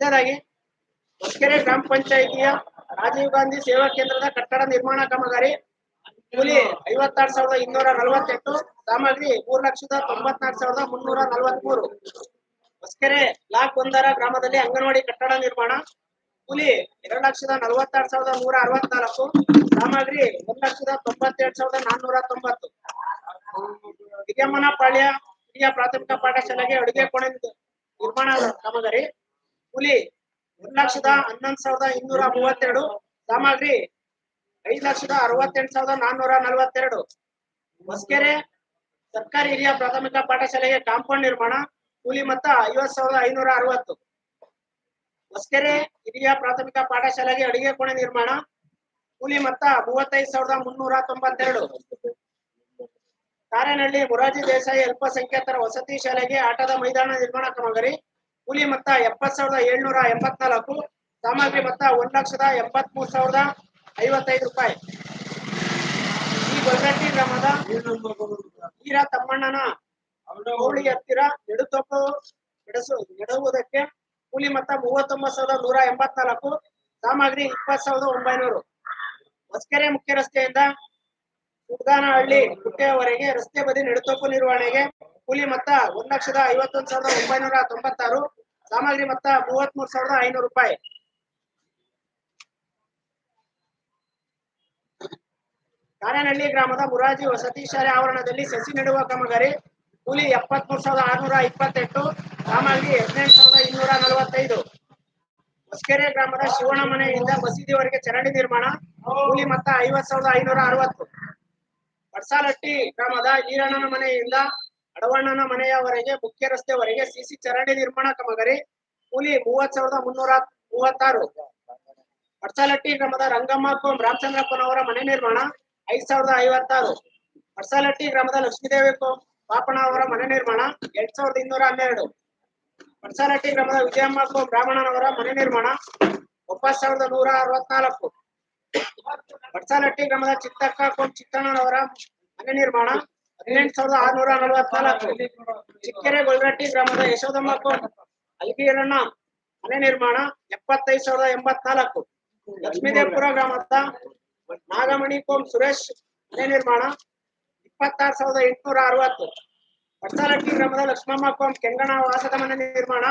ಮೊದಲಾಗಿ ಹೊಸಕೆರೆ ಗ್ರಾಮ ಪಂಚಾಯಿತಿಯ ರಾಜೀವ್ ಗಾಂಧಿ ಸೇವಾ ಕೇಂದ್ರದ ಕಟ್ಟಡ ನಿರ್ಮಾಣ ಕಾಮಗಾರಿ ಕೂಲಿ 56,248, ಸಾಮಗ್ರಿ 3,94,343. ಹೊಸಕೆರೆ ಬ್ಲಾಕ್ 1ರ ಗ್ರಾಮದಲ್ಲಿ ಅಂಗನವಾಡಿ ಕಟ್ಟಡ ನಿರ್ಮಾಣ ಕೂಲಿ 2,46,164, ಸಾಮಗ್ರಿ 1,97,490. ಹಿರಿಯಮ್ಮನಪಾಳ್ಯ ಹಿರಿಯ ಪ್ರಾಥಮಿಕ ಪಾಠಶಾಲೆಗೆ ಅಡುಗೆ ಕೋಣೆ ನಿರ್ಮಾಣ ಕಾಮಗಾರಿ ಕೂಲಿ 1,11,232, ಸಾಮಗ್ರಿ 5,68,442. ಹೊಸಕೆರೆ ಸರ್ಕಾರಿ ಹಿರಿಯ ಪ್ರಾಥಮಿಕ ಪಾಠಶಾಲೆಗೆ ಕಾಂಪೌಂಡ್ ನಿರ್ಮಾಣ ಕೂಲಿ ಮೊತ್ತ 50,560. ಹೊಸಕೆರೆ ಹಿರಿಯ ಪ್ರಾಥಮಿಕ ಪಾಠಶಾಲೆಗೆ ಅಡುಗೆ ಕೋಣೆ ನಿರ್ಮಾಣ ಕೂಲಿ ಮೊತ್ತ 35,392. ಕಾರೇನಹಳ್ಳಿ ಮೊರಾರ್ಜಿ ದೇಸಾಯಿ ಅಲ್ಪಸಂಖ್ಯಾತರ ವಸತಿ ಶಾಲೆಗೆ ಆಟದ ಮೈದಾನ ನಿರ್ಮಾಣ ಕಾಮಗಾರಿ ಕೂಲಿ ಮೊತ್ತ 70,784, ಸಾಮಗ್ರಿ ಮೊತ್ತ 1,83,055 ರೂಪಾಯಿ. ಈ ಗೊಲ್ಗಟ್ಟಿ ಗ್ರಾಮದ ವೀರ ತಮ್ಮಣ್ಣನ ಹೋಬಳಿ ಹತ್ತಿರ ನೆಡುತೋಪು ನೆಡುವುದಕ್ಕೆ ಕೂಲಿ ಮೊತ್ತ 39,184, ಸಾಮಗ್ರಿ 20,900. ಹೊಸಕೆರೆ ಮುಖ್ಯ ರಸ್ತೆಯಿಂದ ಸುಡ್ಗಾನಹಳ್ಳಿ ಗುಟ್ಟೆಯವರೆಗೆ ರಸ್ತೆ ಬದಿ ನೆಡುತೋಪು ನಿರ್ವಹಣೆಗೆ ಕೂಲಿ ಮೊತ್ತ 1,51,996, ಸಾಮಗ್ರಿ ಮೊತ್ತ 33,500 ರೂಪಾಯಿ. ಕಾರೇನಹಳ್ಳಿ ಗ್ರಾಮದ ಮುರಾರ್ಜಿ ವಸತಿ ಶಾಲೆ ಆವರಣದಲ್ಲಿ ಸಸಿ ನೆಡುವ ಕಾಮಗಾರಿ ಕೂಲಿ 73,628, ಸಾಮಗ್ರಿ 18,245. ಹೊಸಕೆರೆ ಗ್ರಾಮದ ಶಿವಣ್ಣ ಮನೆಯಿಂದ ಮಸೀದಿವರೆಗೆ ಚರಂಡಿ ನಿರ್ಮಾಣ ಕೂಲಿ ಮೊತ್ತ 50,560. ಪಡ್ಸಾಲಟ್ಟಿ ಗ್ರಾಮದ ಈರಣ್ಣನ ಮನೆಯಿಂದ ಅಡವಣ್ಣನ ಮನೆಯವರೆಗೆ ಮುಖ್ಯ ರಸ್ತೆವರೆಗೆ ಸಿಸಿ ಚರಂಡಿ ನಿರ್ಮಾಣ ಕಾಮಗಾರಿ ಕೂಲಿ 30,336. ಪಡ್ಸಾಲಟ್ಟಿ ಗ್ರಾಮದ ರಂಗಮ್ಮ ರಾಮಚಂದ್ರಪ್ಪನವರ ಮನೆ ನಿರ್ಮಾಣ 5,056. ಪಡ್ಸಾಲಟ್ಟಿ ಗ್ರಾಮದ ಲಕ್ಷ್ಮೀದೇವಿ ಪಾಪಣ್ಣ ಅವರ ಮನೆ ನಿರ್ಮಾಣ 2,212. ಪಡ್ಸಾಲಟ್ಟಿ ಗ್ರಾಮದ ವಿಜಯಮ್ಮ ಬ್ರಾಹ್ಮಣನವರ ಮನೆ ನಿರ್ಮಾಣ 9,164. ಪಡ್ಸಾಲಟ್ಟಿ ಗ್ರಾಮದ ಚಿತ್ತಕ್ಕ ಚಿತ್ತಣ್ಣನವರ ಮನೆ ನಿರ್ಮಾಣ 18,644. ಚಿಕ್ಕೆರೆ ಗೊಲ್ಗಟ್ಟಿ ಗ್ರಾಮದ ಯಶೋದಮ್ಮ ಅಲ್ಗೀರಣ್ಣ ಮನೆ ನಿರ್ಮಾಣ 75,084. ಲಕ್ಷ್ಮೀದೇವಪುರ ಗ್ರಾಮದ ನಾಗಮಣಿ ಸುರೇಶ್ ಮನೆ ನಿರ್ಮಾಣ 26,860. ಪಡ್ಸಾಲಟ್ಟಿ ಗ್ರಾಮದ ಲಕ್ಷ್ಮಮ್ಮ ಕೆಂಗಣ ವಾಸದ ಮನೆ ನಿರ್ಮಾಣ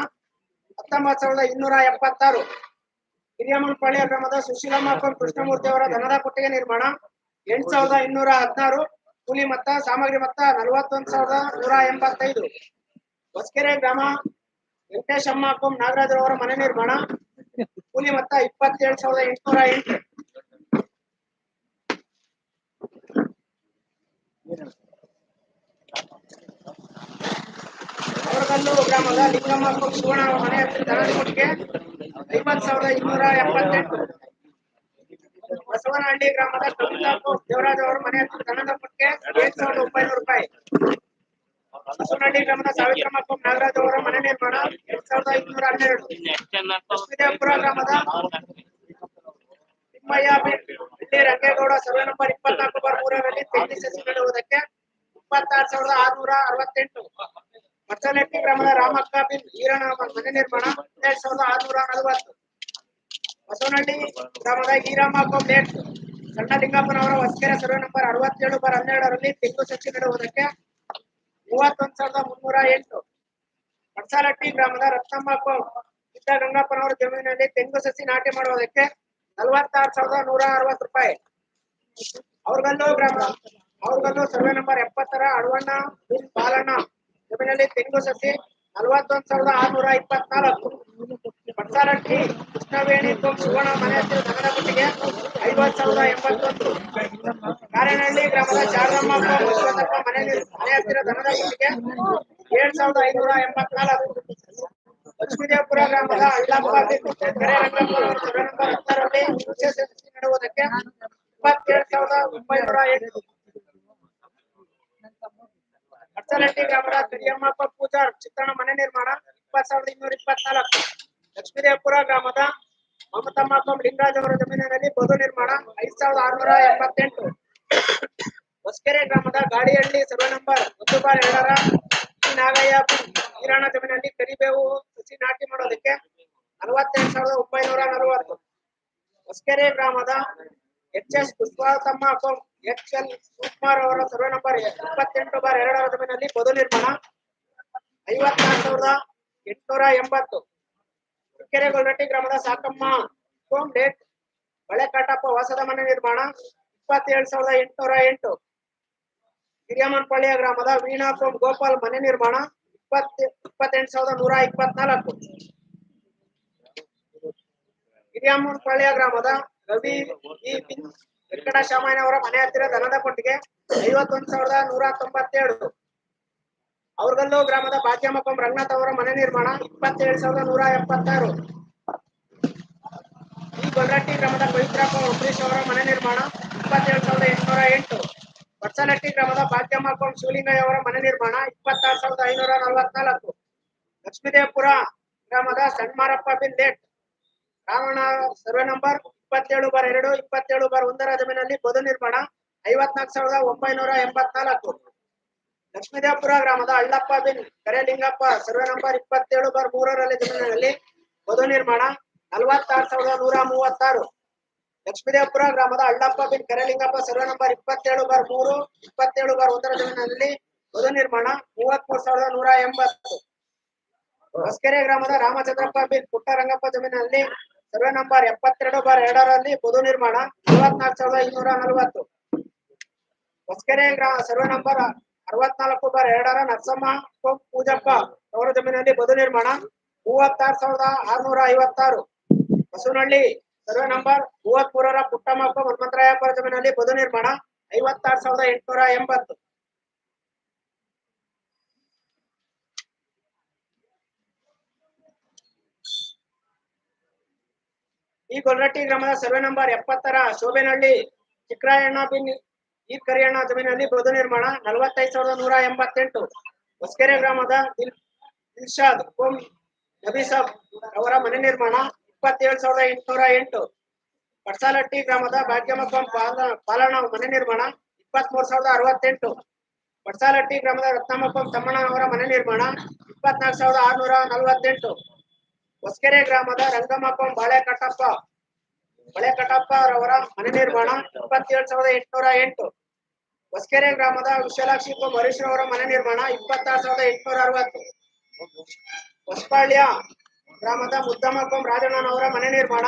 19,276. ಹಿರಿಯಮ್ಮನಪಾಳ್ಯ ಗ್ರಾಮದ ಸುಶೀಲಮ್ಮ ಕೃಷ್ಣಮೂರ್ತಿ ಅವರ ದನದ ಕೊಟ್ಟಿಗೆ ನಿರ್ಮಾಣ 8,216, ಕೂಲಿ ಮೊತ್ತ ಸಾಮಗ್ರಿ ಮೊತ್ತ 41,185. ಹೊಸಕೆರೆ ಗ್ರಾಮ ವೆಂಕಟೇಶಮ್ಮ ನಾಗರಾಜರವರ ಮನೆ ನಿರ್ಮಾಣ ಕೂಲಿ ಮೊತ್ತ 27,808. ಅವರಗಲ್ಲು ಗ್ರಾಮದ ಲಿಂಗಮ್ಮ ಶಿವಣ್ಣ ಮನೆ ದನದ ಕೊಟ್ಟಿಗೆ 50,278. ಬಸವನಹಳ್ಳಿ ಗ್ರಾಮದ ಕವಿತಾ ದೇವರಾಜ್ ಅವರ ಮನೆ ದನದ ಕೊಟ್ಟಿಗೆ 7,900 ರೂಪಾಯಿ. ಬಸವನಹಳ್ಳಿ ಗ್ರಾಮದ ಸಾವಿತ್ರಮ್ಮ ನಾಗರಾಜ್ ಅವರ ಮನೆ ನಿರ್ಮಾಣ 2,512. ಲಕ್ಷ್ಮೀದೇವಪುರ ಗ್ರಾಮದ ತಿಮ್ಮಯ್ಯ ಹಳ್ಳಿ ರಂಗೇಗೌಡ ಸರ್ವೆ ನಂಬರ್ 24/3ರಲ್ಲಿ ತೆಂಗಿನ ಸಸಿ ನೆಡುವುದಕ್ಕೆ 26,668. ಪಡ್ಸಾಲಟ್ಟಿ ಗ್ರಾಮದ ರಾಮಕ್ಕ ಈರಣ್ಣ ಮನೆ ನಿರ್ಮಾಣ 12,640. ಬಸವನಹಳ್ಳಿ ಗ್ರಾಮದ ಈರಾಮ ಡೇಟ್ ಸಣ್ಣ ಲಿಂಗಪ್ಪನವರ ಹೊಸಕೆರೆ ಸರ್ವೆ ನಂಬರ್ 67/12ರಲ್ಲಿ ತೆಂಗು ಸಸಿ ನೆಡುವುದಕ್ಕೆ 31,308. ಪಡ್ಸಾಲಟ್ಟಿ ಗ್ರಾಮದ ರತ್ನಮ್ಮ ಸಿದ್ದಗಂಗಪ್ಪನವರ ಜಮೀನಿನಲ್ಲಿ ತೆಂಗು ಸಸಿ ನಾಟಿ ಮಾಡುವುದಕ್ಕೆ 46,160 ರೂಪಾಯಿ. ಅವ್ರಗಲ್ಲು ಸರ್ವೆ ನಂಬರ್ 70ರ ಅಡವಣ್ಣ ಬಾಲಣ್ಣ ಜಮೀನಲ್ಲಿ ತೆಂಗು ಸಸಿ 41,624. ಪಡ್ಸಾಲಟ್ಟಿ ಕೃಷ್ಣವೇಣಿ ಸುವರ್ಣ ಮನೆ ಹತ್ತಿರ ದನದ ಗುಟ್ಟಿಗೆ 50,081. ಕಾರೇನಹಳ್ಳಿ ಗ್ರಾಮದ ಶಾರದಮ್ಮ ವಿಶ್ವತಪ್ಪ ಮನೆ ಹತ್ತಿರ ದನದ ಗುಟ್ಟಿಗೆ 7,584. ಲಕ್ಷ್ಮೀದೇವಪುರ ಗ್ರಾಮದ ಅಳ್ಳಪ್ಪ ಕೆರೆ ರಂಗಪ್ಪ ಸರ್ವೆ ನಂಬರ್ 10ರಲ್ಲಿ ಕೃಷಿ ಸಸಿ ನೆಡುವುದಕ್ಕೆ 27,908. ಪಡ್ಸಾಲಟ್ಟಿ ಗ್ರಾಮದ ಕರಿಯಮ್ಮಪ್ಪ ಪೂಜಾರ್ ಚಿತ್ರಣ ಮನೆ ನಿರ್ಮಾಣ 20,224. ಲಕ್ಷ್ಮೀದೇವಪುರ ಗ್ರಾಮದ ಮಮತಮ್ಮ ಲಿಂಗರಾಜ್ ಅವರ ಜಮೀನಿನಲ್ಲಿ ಬದು ನಿರ್ಮಾಣ 5,688. ಹೊಸಕೆರೆ ಗ್ರಾಮದ ಗಾಡಿಹಳ್ಳಿ ಸರ್ವೆ ನಂಬರ್ 1/2ರ ನಾಗಯ್ಯ ಈರಣ್ಣ ಜಮೀನಲ್ಲಿ ಕರಿಬೇವು ಸಸಿ ನಾಟಿ ಮಾಡೋದಕ್ಕೆ 42,940. ಹೊಸಕೆರೆ ಗ್ರಾಮದ ಎಚ್.ಎಸ್. ಪುಷ್ಪತಮ್ಮ ಎಚ್.ಎಲ್. ಶಿವಕುಮಾರ್ ಅವರ ಸರ್ವೆ ನಂಬರ್ 28/2ರ ಜಮೀನಲ್ಲಿ ಬದು ನಿರ್ಮಾಣ 54,880. ಹೊಸಕೆರೆ ಗೊಲ್ರಟ್ಟಿ ಗ್ರಾಮದ ಸಾಕಮ್ಮ ಡೇಟ್ ಬಳೆಕಾಟಪ್ಪ ವಾಸದ ಮನೆ ನಿರ್ಮಾಣ 27,808. ಹಿರಿಯಮ್ಮನಪಳ್ಳಿಯ ಗ್ರಾಮದ ವೀಣಾ ಗೋಪಾಲ್ ಮನೆ ನಿರ್ಮಾಣ 28,124. ಹಿರಿಯಮ್ಮನಪಳ್ಳಿಯ ಗ್ರಾಮದ ರವಿ ವೆಂಕಟಶಾಮಯ್ಯನವರ ಮನೆ ಹತ್ತಿರ ದನದ ಕೊಟ್ಟಿಗೆ 51,197. ಅವ್ರಗಲ್ಲು ಗ್ರಾಮದ ಭಾಗ್ಯಮ್ಮ ರಂಗನಾಥ್ ಅವರ ಮನೆ ನಿರ್ಮಾಣ 27,176. ಈ ಗೊಲ್ರಟ್ಟಿ ಗ್ರಾಮದ ಪವಿತ್ರಪ್ಪ ಅಂಬರೀಶ್ ಅವರ ಮನೆ ನಿರ್ಮಾಣ 27,808. ಪಡ್ಸಾಲಟ್ಟಿ ಗ್ರಾಮದ ಭಾಗ್ಯಮ್ಮ ಶಿವಲಿಂಗಯ್ಯ ಅವರ ಮನೆ ನಿರ್ಮಾಣ 26,544. ಲಕ್ಷ್ಮೀದೇವಪುರ ಗ್ರಾಮದ ಸಣ್ಮಾರಪ್ಪ ಲೇಟ್ ರಾವಣ ಸರ್ವೆ ನಂಬರ್ 27/2 27/1ರ ಜಮೀನಲ್ಲಿ ಬದು ನಿರ್ಮಾಣ 54,984. ಲಕ್ಷ್ಮೀದೇವಪುರ ಗ್ರಾಮದ ಅಳ್ಳಪ್ಪ ಕರೆಲಿಂಗಪ್ಪ ಸರ್ವೆ ನಂಬರ್ 27/3ರಲ್ಲಿ ಜಮೀನಿನಲ್ಲಿ ಬದು ನಿರ್ಮಾಣ 46,136. ಲಕ್ಷ್ಮೀದೇವಪುರ ಗ್ರಾಮದ ಅಳ್ಳಪ್ಪ ಕರೆಲಿಂಗಪ್ಪ ಸರ್ವೆ ನಂಬರ್ 27/3 27/1ರ ಜಮೀನಿನಲ್ಲಿ ಬದು ನಿರ್ಮಾಣ 33,180. ಹೊಸಕೆರೆ ಗ್ರಾಮದ ರಾಮಚಂದ್ರಪ್ಪ ಪುಟ್ಟರಂಗಪ್ಪ ಜಮೀನಿನಲ್ಲಿ ಸರ್ವೆ ನಂಬರ್ 72/2ರಲ್ಲಿ ಬದು ನಿರ್ಮಾಣ 44,240. ಹೊಸಕೆರೆ ಸರ್ವೆ ನಂಬರ್ 64/2ರ ನರಸಮ್ಮ ಪೂಜಪ್ಪ ಅವರ ಜಮೀನಿನಲ್ಲಿ ಬದು ನಿರ್ಮಾಣ 36,656. ಬಸವನಹಳ್ಳಿ ಸರ್ವೆ ನಂಬರ್ 33ರ ಪುಟ್ಟಮ್ಮಪ್ಪ ಹನುಮಂತರಾಯಪ್ಪ ಜಮೀನಿನಲ್ಲಿ ಬದು ನಿರ್ಮಾಣ 56,880. ಈ ಗೊಲ್ರಟ್ಟಿ ಗ್ರಾಮದ ಸರ್ವೆ ನಂಬರ್ 70ರ ಶೋಭೆನಹಳ್ಳಿ ಚಿಕ್ಕರಾಯಣ್ಣ ಈ ಕರಿಯಣ್ಣ ಜಮೀನಿನಲ್ಲಿ ಬದು ನಿರ್ಮಾಣ 45,188. ಹೊಸಕೆರೆ ಗ್ರಾಮದ ದಿಲ್ಶಾದ್ ನಬೀಸಾಬ್ ಅವರ ಮನೆ ನಿರ್ಮಾಣ 27,808. ಪಡ್ಸಾಲಟ್ಟಿ ಗ್ರಾಮದ ಭಾಗ್ಯಮ್ಮ ಪಾಲಣ್ಣ ಮನೆ ನಿರ್ಮಾಣ 23,068. ಪಡ್ಸಾಲಟ್ಟಿ ಗ್ರಾಮದ ರತ್ನಮ್ಮ ತಮ್ಮಣ್ಣ ಅವರ ಮನೆ ನಿರ್ಮಾಣ 24,648. ಹೊಸಕೆರೆ ಗ್ರಾಮದ ರಂಗಮ್ಮ ಬಳೆಕಟಪ್ಪ ಅವರ ಮನೆ ನಿರ್ಮಾಣ 27,808. ಹೊಸಕೆರೆ ಗ್ರಾಮದ ವಿಶಾಲಾಕ್ಷಿ ಹರೀಶ್ ಅವರ ಮನೆ ನಿರ್ಮಾಣ 26,860. ಹೊಸಪಾಳ್ಯ ಗ್ರಾಮದ ಮುದ್ದಮ್ಮ ರಾಜಣ್ಣನವರ ಮನೆ ನಿರ್ಮಾಣ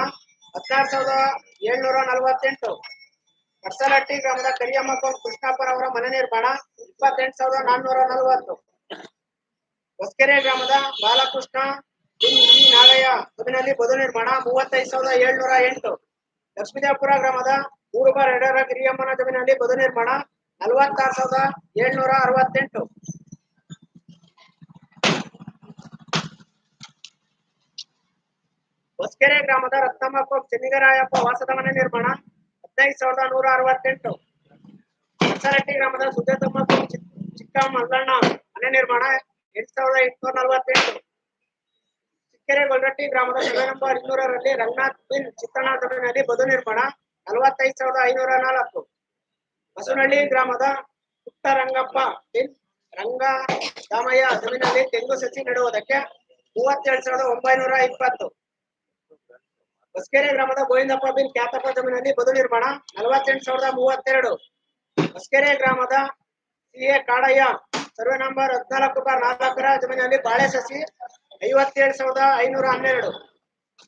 16,748. ಪಡ್ಸಾಲಟ್ಟಿ ಗ್ರಾಮದ ಕರಿಯಮ್ಮ ಕೃಷ್ಣಪ್ಪನವರ ಮನೆ ನಿರ್ಮಾಣ 28,440. ಹೊಸಕೆರೆ ಗ್ರಾಮದ ಬಾಲಕೃಷ್ಣ ನಾಗಯ್ಯ ಜಮೀನಲ್ಲಿ ಬದು ನಿರ್ಮಾಣ 35,708. ಲಕ್ಷ್ಮೀದೇವಪುರ ಗ್ರಾಮದ 3/2ರ ಗಿರಿಯಮ್ಮನ ಜಮೀನಲ್ಲಿ ಬದು ನಿರ್ಮಾಣ 46,768. ಹೊಸಕೆರೆ ಗ್ರಾಮದ ರತ್ನಮ್ಮ ಚೆನ್ನಿಗರಾಯಪ್ಪ ವಾಸದ ಮನೆ ನಿರ್ಮಾಣ 15,168. ಪಡ್ಸಾಲಟ್ಟಿ ಗ್ರಾಮದ ಸುಜಾತಮ್ಮ ಚಿಕ್ಕ ಮಲ್ಲಣ್ಣ ಮನೆ ನಿರ್ಮಾಣ 8,848. ಚಿಕ್ಕರೆ ಗೊಲ್ರಟ್ಟಿ ಗ್ರಾಮದ ಸರ್ವೆ ನಂಬರ್ 200ರಲ್ಲಿ ರಂಗನಾಥ್ ಚಿತ್ತಣ್ಣ ಜಮೀನಿನಲ್ಲಿ ಬದು ನಿರ್ಮಾಣ 45,504. ಬಸವನಹಳ್ಳಿ ಗ್ರಾಮದ ಪುಟ್ಟರಂಗಪ್ಪ ರಂಗದಾಮಯ್ಯ ಜಮೀನಿನಲ್ಲಿ ತೆಂಗು ಸಸಿ ನೆಡುವುದಕ್ಕೆ 37,920. ಹೊಸಕೆರೆ ಗ್ರಾಮದ ಗೋವಿಂದಪ್ಪ ಬಿನ್ ಖ್ಯಾತಪ್ಪ ಜಮೀನಲ್ಲಿ ಬದು ನಿರ್ಮಾಣ 48,032. ಹೊಸಕೆರೆ ಗ್ರಾಮದ ಸಿ.ಎ. ಕಾಡಯ್ಯ ಸರ್ವೆ ನಂಬರ್ 14/4 ಜಮೀನಲ್ಲಿ ಬಾಳೆ ಸಸಿ 57,512.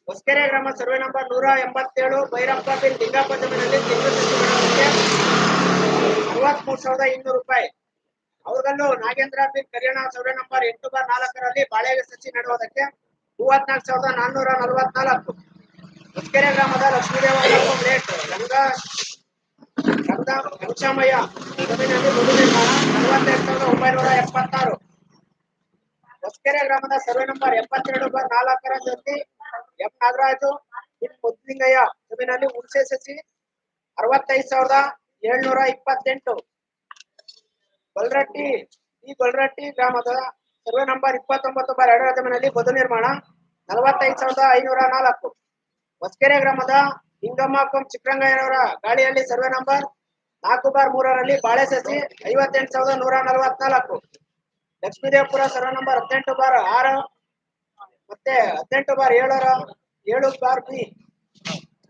ಹೊಸಕೆರೆ ಗ್ರಾಮ ಸರ್ವೆ ನಂಬರ್ 187 ಭೈರಪ್ಪ ಬಿನ್ ಲಿಂಗಪ್ಪ ಜಮೀನಲ್ಲಿ ತೆಂಗು ಸಸಿ ಬೆಳೆಯೋದಕ್ಕೆ 63,200 ರೂಪಾಯಿ. ಅವ್ರಗಲ್ಲು ನಾಗೇಂದ್ರ ಬಿನ್ ಕರಿಯಣ ಸರ್ವೆ ನಂಬರ್ 8/4 ಬಾಳೆ ಸಸಿ ನೆಡುವುದಕ್ಕೆ 34,444. ಹೊಸಕೆರೆ ಗ್ರಾಮದ ಲಕ್ಷ್ಮೀದೇವ ಲೇಟ್ ರಂಗಮಯ್ಯ ಜಮೀನಲ್ಲಿ ಬದು ನಿರ್ಮಾಣ 42,976. ಹೊಸಕೆರೆ ಗ್ರಾಮದ ಸರ್ವೆ ನಂಬರ್ 72/4 ಜೊತೆ ಎಂ ನಾಗರಾಜು ಬಿನ್ ಮುದ್ಲಿಂಗಯ್ಯ ಜಮೀನಲ್ಲಿ ಹುಣಸೆ ಸಸಿ 65,728. ಗೊಲ್ರಟ್ಟಿ ಗ್ರಾಮದ ಸರ್ವೆ ನಂಬರ್ 29/2 ಜಮೀನಲ್ಲಿ ಬದು ನಿರ್ಮಾಣ 45,504. ಹೊಸಕೆರೆ ಗ್ರಾಮದ ಲಿಂಗಮ್ಮ ಚಿಕ್ಕರಂಗಯ್ಯನವರ ಗಾಳಿಯಲ್ಲಿ ಸರ್ವೆ ನಂಬರ್ 4/3 ಬಾಳೆ ಸಸಿ 58,144. ಲಕ್ಷ್ಮೀದೇವಪುರ ಸರ್ವೆ ನಂಬರ್ 18/6 ಮತ್ತೆ 18/7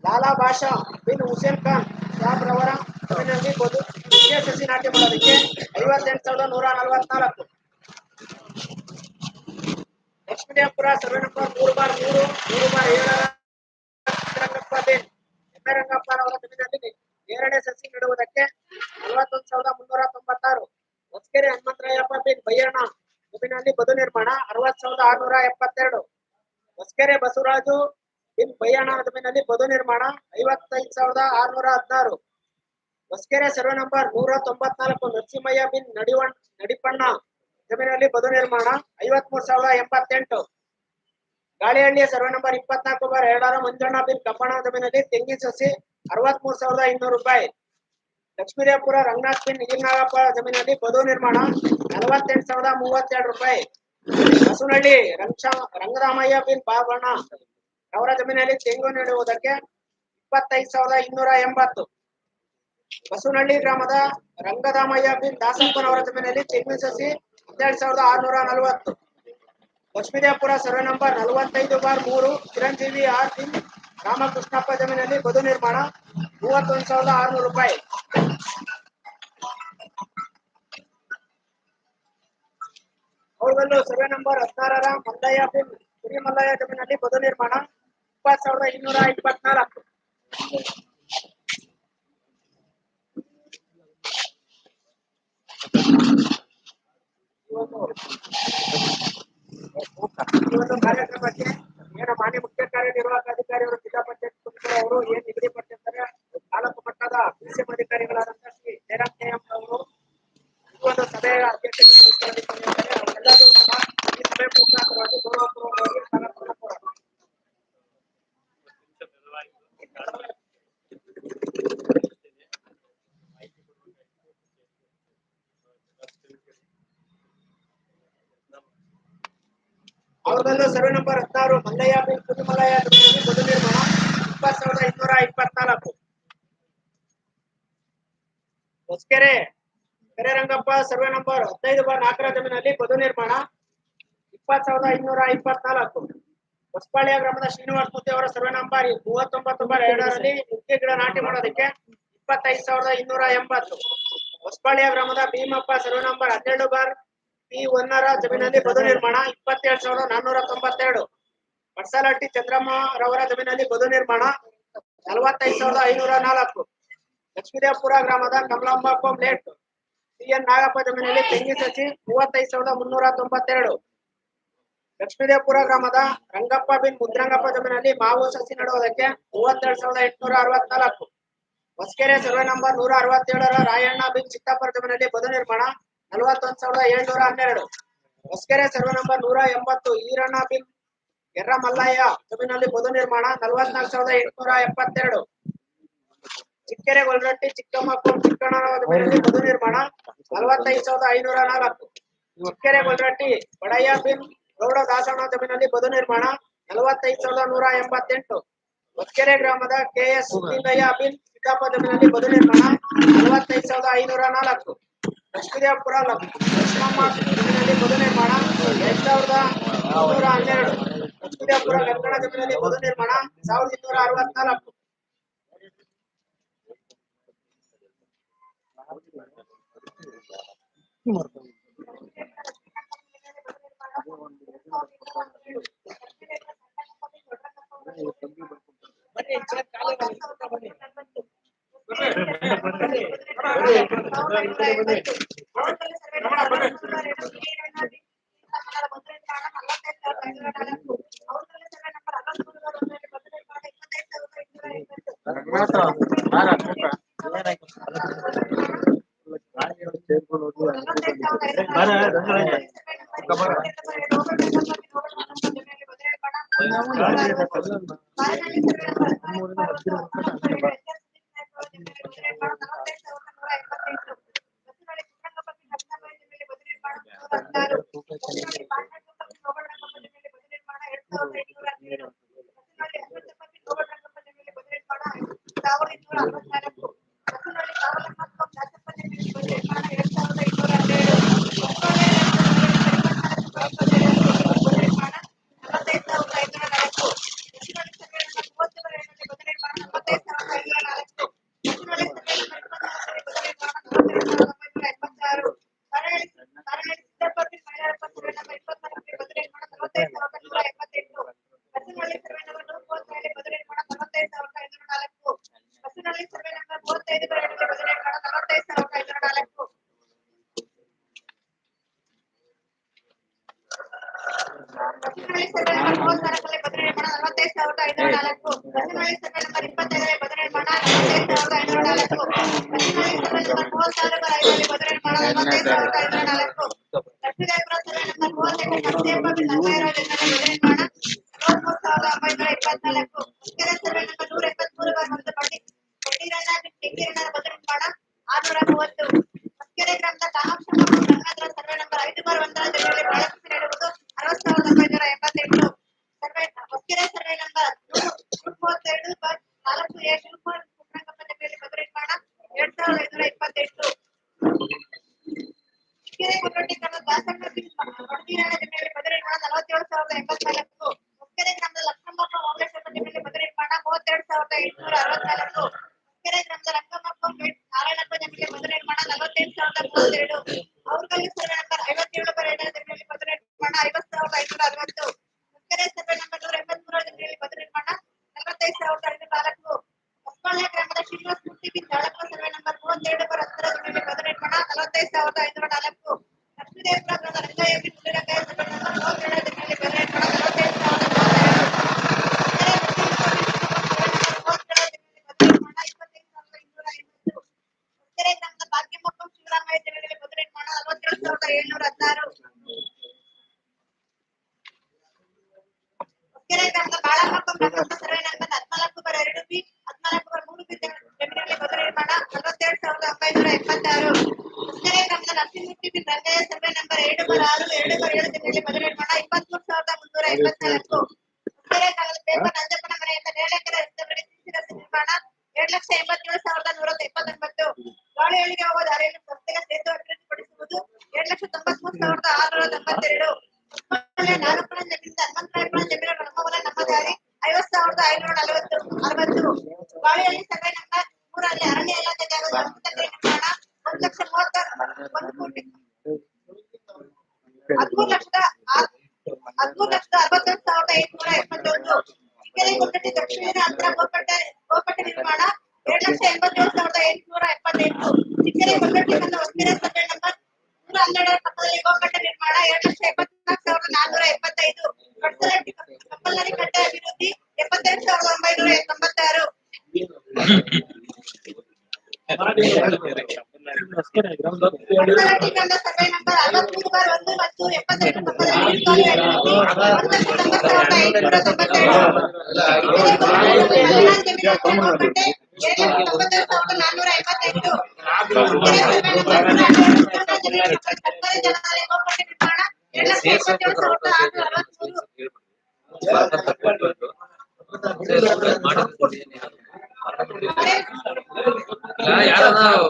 ಲಾಲಾ ಬಾಷಾ ಬಿನ್ ಹುಸೇನ್ ಖಾನ್ ಸಾಬ್ ರವರ ಜಮೀನಲ್ಲಿ ಬದು ಸಸಿ ನಾಟಿ ಮಾಡೋದಕ್ಕೆ 58,144. ಲಕ್ಷ್ಮೀದೇವಪುರ ಸರ್ವೆ ನಂಬರ್ 3/3 3/7 ರಂಗಪ್ಪನವರ ಜಮೀನಲ್ಲಿ ನೇರಳೆ ಸಸಿ ನೆಡುವುದಕ್ಕೆ 41,396. ಹೊಸಕೆರೆ ಹನುಮಂತರಾಯಪ್ಪ ಬಿನ್ ಬಯ್ಯಣ್ಣ ಜಮೀನಲ್ಲಿ ಬದು ನಿರ್ಮಾಣ 60,672. ಹೊಸಕೆರೆ ಬಸವರಾಜು ಬಿನ್ ಬಯ್ಯಣ್ಣ ಜಮೀನಲ್ಲಿ ಬದು ನಿರ್ಮಾಣ 55,616. ಹೊಸಕೆರೆ ಸರ್ವೆ ನಂಬರ್ 194 ನರಸಿಂಹಯ್ಯ ಬಿನ್ ನಡಿಪಣ್ಣ ಜಮೀನಲ್ಲಿ ಬದು ನಿರ್ಮಾಣ 53,088. ಗಾಳಿಹಳ್ಳಿಯ ಸರ್ವೆ ನಂಬರ್ 24/2 ಮಂಜಣ್ಣ ಬಿನ್ ಕಪ್ಪಣ್ಣ ಜಮೀನಲ್ಲಿ ತೆಂಗಿನ ಸಸಿ 63,200 ರೂಪಾಯಿ. ಲಕ್ಷ್ಮೀದೇವಪುರ ರಂಗನಾಥ್ ಬಿನ್ ನೀರ್ನಾಗಪ್ಪ ಜಮೀನಲ್ಲಿ ಬದು ನಿರ್ಮಾಣ 48,032 ರೂಪಾಯಿ. ಬಸವನಹಳ್ಳಿ ರಂಗರಾಮಯ್ಯ ಬಿನ್ ಬಾಬಣ್ಣ ಅವರ ಜಮೀನಲ್ಲಿ ತೆಂಗು ನೆಡುವುದಕ್ಕೆ 25,280. ಬಸವನಹಳ್ಳಿ ಗ್ರಾಮದ ರಂಗದಾಮಯ್ಯ ಬಿನ್ ದಾಸಪ್ಪನವರ ಜಮೀನಲ್ಲಿ ತೆಂಗಿನ ಸಸಿ 12,640. Lakshmidevapura survey number 45/3 Chiranjeevi R ಬಿನ್ ರಾಮಕೃಷ್ಣಪ್ಪ ಜಮೀನಲ್ಲಿ ಬದು ನಿರ್ಮಾಣ 31,600 ರೂಪಾಯಿ. ಅವ್ರಗಲ್ಲು ಸರ್ವೆ ನಂಬರ್ 16 ಮಲ್ಲಯ್ಯ ಬಿನ್ ಕುರಿಮಲ್ಲಯ್ಯ ಜಮೀನಲ್ಲಿ ಬದು ನಿರ್ಮಾಣ 20,224. ಈ ಒಂದು ಕಾರ್ಯಕ್ರಮಕ್ಕೆ ಏನು ಮಾನ್ಯ ಮುಖ್ಯ ಕಾರ್ಯನಿರ್ವಾಹಕ ಅಧಿಕಾರಿಗಳು ಜಿಲ್ಲಾ ಪಂಚಾಯತ್ ತುಮಕೂರು ಅವರು ಏನ್ ನಿಗದಿಪಡಿಸಿರ್ತಾರೆ ತಾಲೂಕು ಮಟ್ಟದ ಪಿಸಿಎಂ ಅಧಿಕಾರಿಗಳಾದಂತಹ ಶ್ರೀ ಜಯರಾಮ್ ಕೆಎಂ ಅವರು ಈ ಒಂದು ಸಭೆಯ ಅಧ್ಯಕ್ಷತೆ ವಹಿಸಿಕೊಂಡಿದ್ದಾರೆ. ಅವರೆಲ್ಲರೂ ಸಹ ಈ ಸಭೆ ಮುಖಾಂತರವಾಗಿ ಗೌರವಪೂರ್ವಕವಾಗಿ ಅವ್ರದಲ್ಲೂ ಸರ್ವೆ ನಂಬರ್ 16 ಮಲ್ಲಯ್ಯ ಬಿನ್ ಕುರಿಮಲ್ಲಯ್ಯ ಜಮೀನಲ್ಲಿ ಬದು ನಿರ್ಮಾಣ 20,224. ಹೊಸಕೆರೆ ಕರೆರಂಗಪ್ಪ ಸರ್ವೆ ನಂಬರ್ 15/4 ಜಮೀನಲ್ಲಿ ಬದು ನಿರ್ಮಾಣ 20,524. ಹೊಸಪಾಳ್ಯ ಗ್ರಾಮದ ಶ್ರೀನಿವಾಸ ಮೂರ್ತಿ ಅವರ ಸರ್ವೆ ನಂಬರ್ 39/2 ನುಗ್ಗೆ ಗಿಡ ನಾಟಿ ಮಾಡೋದಕ್ಕೆ 25,280. ಹೊಸಪಾಳ್ಯ ಗ್ರಾಮದ ಭೀಮಪ್ಪ ಸರ್ವೆ ನಂಬರ್ 12/P1 ಜಮೀನಲ್ಲಿ ಬದು ನಿರ್ಮಾಣ 27,492. ಮಡ್ಸಲಹಟ್ಟಿ ಚಂದ್ರಮ್ಮ ರವರ ಜಮೀನಲ್ಲಿ ಬದು ನಿರ್ಮಾಣ 45,504. ಲಕ್ಷ್ಮೀದೇವಪುರ ಗ್ರಾಮದ ಕಮಲಾಂಬ ಲೇಟ್ ಸಿ.ಎನ್. ನಾಗಪ್ಪ ಜಮೀನಲ್ಲಿ ತೆಂಗಿನ ಸಸಿ 35,392. ಲಕ್ಷ್ಮೀದೇವಪುರ ಗ್ರಾಮದ ರಂಗಪ್ಪ ಬಿನ್ ಮುದ್ರಂಗಪ್ಪ ಜಮೀನಲ್ಲಿ ಮಾವು ಸಸಿ ನೆಡುವುದಕ್ಕೆ 32,864. ಹೊಸಕೆರೆ ಸರ್ವೆ ನಂಬರ್ 167 ರಾಯಣ್ಣ ಬಿನ್ ಚಿತ್ತಾಪುರ ಜಮೀನಲ್ಲಿ ಬದು ನಿರ್ಮಾಣ 41,712. ಹೊಸಕೆರೆ ಸರ್ವೆ ನಂಬರ್ 180 ಈರಣ್ಣ ಬಿನ್ ಎರ್ರ ಮಲ್ಲಯ್ಯ ಜಮೀನಲ್ಲಿ ಬದು ನಿರ್ಮಾಣ 44,872. ಚಿಕ್ಕೆರೆ ಗೊಲ್ರಟ್ಟಿ ಚಿಕ್ಕಮ್ಮ ಚಿಕ್ಕಣ್ಣ ಜಮೀನಲ್ಲಿ ಬದು ನಿರ್ಮಾಣ 45,504. ಚಿಕ್ಕೆರೆ ಗೊಲ್ರಟ್ಟಿ ಬಡಯ್ಯ ಬಿನ್ ಗೌಡ ದಾಸಣ್ಣ ಜಮೀನಲ್ಲಿ ಬದು ನಿರ್ಮಾಣ 45,188. ಹೊಸಕೆರೆ ಗ್ರಾಮದ ಕೆ.ಎಸ್. ಲಿಂಗಯ್ಯ ಬಿನ್ ಸಿದ್ದಪ್ಪ ಜಮೀನಲ್ಲಿ ಬದು ನಿರ್ಮಾಣ 45,504. ಲಕ್ಷ್ಮೀದೇವಪುರ ಲಕ್ಷ್ಮಮ್ಮ ಜಮೀನಲ್ಲಿ ಬದು ನಿರ್ಮಾಣ 2,112. ಕಸ್ತೂರಿಯಾಪುರ ಕರ್ನಾಟಕ ಜಮಿನಲ್ಲಿ ಮರು ನಿರ್ಮಾಣ 1264. ಬನ್ನಿ ಚೇರ್ ಖಾಲಿ ಬನ್ನಿ.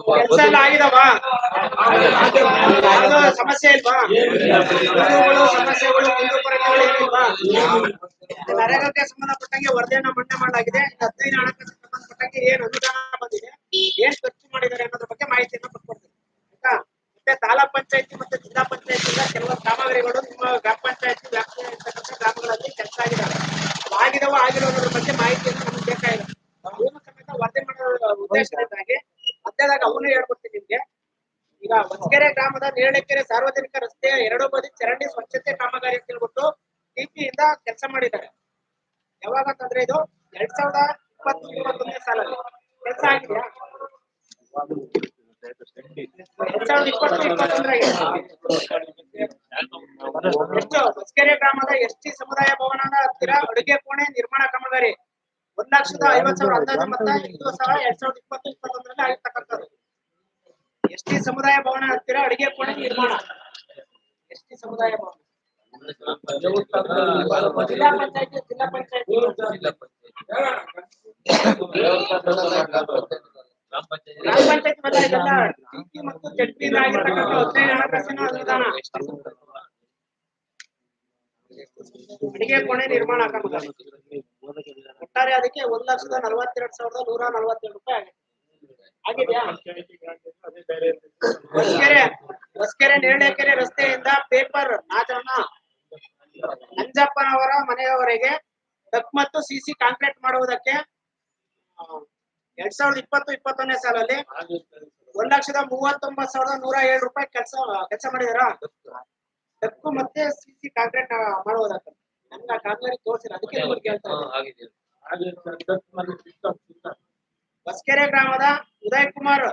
ಕೆಲಸ ಎಲ್ಲ ಆಗಿದವಾ? ಯಾವ್ದೋ ಸಮಸ್ಯೆ ಇಲ್ವಾ? ಸಮಸ್ಯೆಗಳು ಕುಂದುಕೊರತೆಗಳು ಏನಿಲ್ವಾ? ನರೇಗಾಕ್ಕೆ ಸಂಬಂಧಪಟ್ಟಂಗೆ ವರದಿಯನ್ನ ಮಂಡನೆ ಮಾಡಲಾಗಿದೆ. 15 ಹಣಕಾಸಿಗೆ ಸಂಬಂಧಪಟ್ಟಂಗೆ ಏನ್ ಅನುದಾನ ಬಂದಿದೆ, ಏನ್ ಖರ್ಚು ಮಾಡಿದ್ದಾರೆ ಅನ್ನೋದ್ರ ಬಗ್ಗೆ ಮಾಹಿತಿಯನ್ನ ಕೊಟ್ಕೊಡ್ತೀನಿ ಆಯ್ತಾ. ಮತ್ತೆ ತಾಲೂಕ್ ಪಂಚಾಯತಿ ಮತ್ತೆ ಜಿಲ್ಲಾ ಪಂಚಾಯತಿಯಿಂದ ಕೆಲವು ಕಾಮಗಾರಿಗಳು ನಿಮ್ಮ ಗ್ರಾಮ ಪಂಚಾಯತಿ ವ್ಯಾಪ್ತಿಯಲ್ಲಿ ಇರ್ತಕ್ಕಂಥ ಗ್ರಾಮಗಳಲ್ಲಿ ಕೆಲಸ ಆಗಿದ್ದಾವೆ. ಆಗಿರೋದ್ರ ಬಗ್ಗೆ ಮಾಹಿತಿಯನ್ನು ನಮ್ಗೆ ಬೇಕಾಗಿದೆ. ಅವನು ಸಮೇತ ವರದಿ ಮಾಡೋ ಉದ್ದೇಶದಿಂದಾಗಿ ಮಧ್ಯದಾಗ ಅವನು ಹೇಳ್ಕೊಡ್ತೀನಿ ನಿಮ್ಗೆ. ಈಗ ಹೊಸಕೆರೆ ಗ್ರಾಮದ ನೇರಳೆಕೆರೆ ಸಾರ್ವಜನಿಕ ರಸ್ತೆಯ ಎರಡೂ ಬದಿ ಚರಂಡಿ ಸ್ವಚ್ಛತೆ ಕಾಮಗಾರಿ ಅಂತ ಹೇಳ್ಬಿಟ್ಟು ಟಿಪಿಯಿಂದ ಕೆಲಸ ಮಾಡಿದ್ದಾರೆ. ಯಾವಾಗ ಅಂತಂದ್ರೆ ಇದು 2020-21 ಸಾಲಲ್ಲಿ ಕೆಲಸ ಆಗಿದೆಯಾ? 2020-21 ಎಷ್ಟು ಹೊಸಕೆರೆ ಗ್ರಾಮದ ಎಸ್ಟಿ ಸಮುದಾಯ ಭವನದ ಹತ್ತಿರ ಅಡುಗೆ ಕೋಣೆ ನಿರ್ಮಾಣ ಕಾಮಗಾರಿ 1,50,000 ಅಂದಾಜು ಮೊತ್ತ. ಇದು ಸಹ 2020-21 ಆಗಿರ್ತಕ್ಕಂಥದ್ದು. ಎಸ್ಟಿ ಸಮುದಾಯ ಭವನ ಹತ್ತಿರ ಅಡುಗೆ ಕೋಣೆ ನಿರ್ಮಾಣ. ಎಸ್ಟಿ ಸಮುದಾಯ ಭವನ ಜಿಲ್ಲಾ ಪಂಚಾಯತಿ ಗ್ರಾಮ ಪಂಚಾಯತ್ ಮತ್ತೆ ಇದೆಲ್ಲ ಟಿಪಿ ಮತ್ತು ಜಡ್ಪಿಯಿಂದ ಆಗಿರ್ತಕ್ಕಂಥ 15 ಹಣಕಾಸಿನ ಅನುದಾನ. ಅಡುಗೆ ಕೋಣೆ ನಿರ್ಮಾಣ ಕಾಮಗಾರಿ ಒಟ್ಟಾರೆ ಅದಕ್ಕೆ 1,42,147 ರೂಪಾಯಿ ಆಗಿದೆಯಾ? ಹೊಸಕೆರೆ ನೇರಳೆಕೆರೆ ರಸ್ತೆಯಿಂದ ಪೇಪರ್ ನಂಜಪ್ಪನವರ ಮನೆಯವರೆಗೆ ಡಕ್ ಮತ್ತು ಸಿಸಿ ಕಾಂಕ್ರೀಟ್ ಮಾಡುವುದಕ್ಕೆ 2020-21 ಸಾಲಲ್ಲಿ 1,39,107 ರೂಪಾಯಿ ಕೆಲಸ ಮಾಡಿದಾರ. ಡಕ್ಕು ಮತ್ತೆ ಸಿಸಿ ಕಾಂಕ್ರೀಟ್ ಮಾಡುವುದಕ್ಕೆ ನನ್ನ ಕಾಮಗಾರಿ ತೋರಿಸಿರ ಅದಕ್ಕೆ ಕೇಳ್ತಾ ಇದ್ದೀನಿ. ಹೊಸಕೆರೆ ಗ್ರಾಮದ ಉದಯ್ ಕುಮಾರ್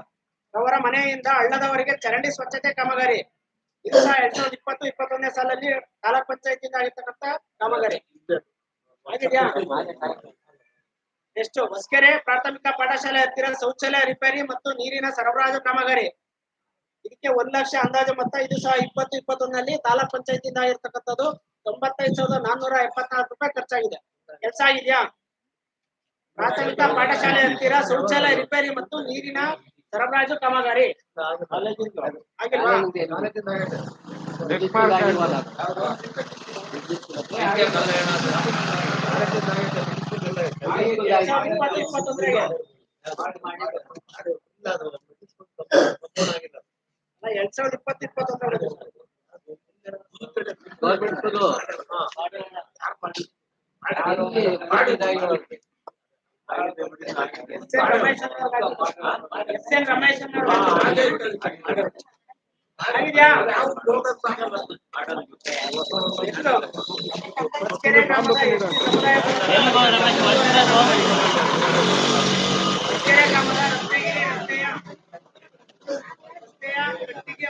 ಅವರ ಮನೆಯಿಂದ ಹಳ್ಳದವರೆಗೆ ಚರಂಡಿ ಸ್ವಚ್ಛತೆ ಕಾಮಗಾರಿ. ಇದು ಸಹ 2020-21 ಸಾಲಲ್ಲಿ ತಾಲೂಕ್ ಪಂಚಾಯತಿಯಿಂದ ಆಗಿರ್ತಕ್ಕಂಥ ಕಾಮಗಾರಿ ಆಗಿದೆಯಾ? ಎಷ್ಟು ಹೊಸಕೆರೆ ಪ್ರಾಥಮಿಕ ಪಾಠಶಾಲೆ ಹತ್ತಿರ ಶೌಚಾಲಯ ರಿಪೇರಿ ಮತ್ತು ನೀರಿನ ಸರಬರಾಜು ಕಾಮಗಾರಿ. ಇದಕ್ಕೆ 1 ಲಕ್ಷ ಅಂದಾಜು ಮೊತ್ತ. ಇದು ಸಹ 2020-21 ತಾಲೂಕ್ ಪಂಚಾಯತಿಯಿಂದ ಆಗಿರ್ತಕ್ಕಂಥದ್ದು. 95,474 ರೂಪಾಯಿ ಖರ್ಚಾಗಿದೆ. ಕೆಲಸ ಆಗಿದೆಯಾ? ಪ್ರಾಥಮಿಕ ಪಾಠಶಾಲೆ ಹತ್ತಿರ ಶೌಚಾಲಯ ರಿಪೇರಿ ಮತ್ತು ನೀರಿನ ಸರಬರಾಜು ಕಾಮಗಾರಿ ಆಗಿಲ್ವಾ?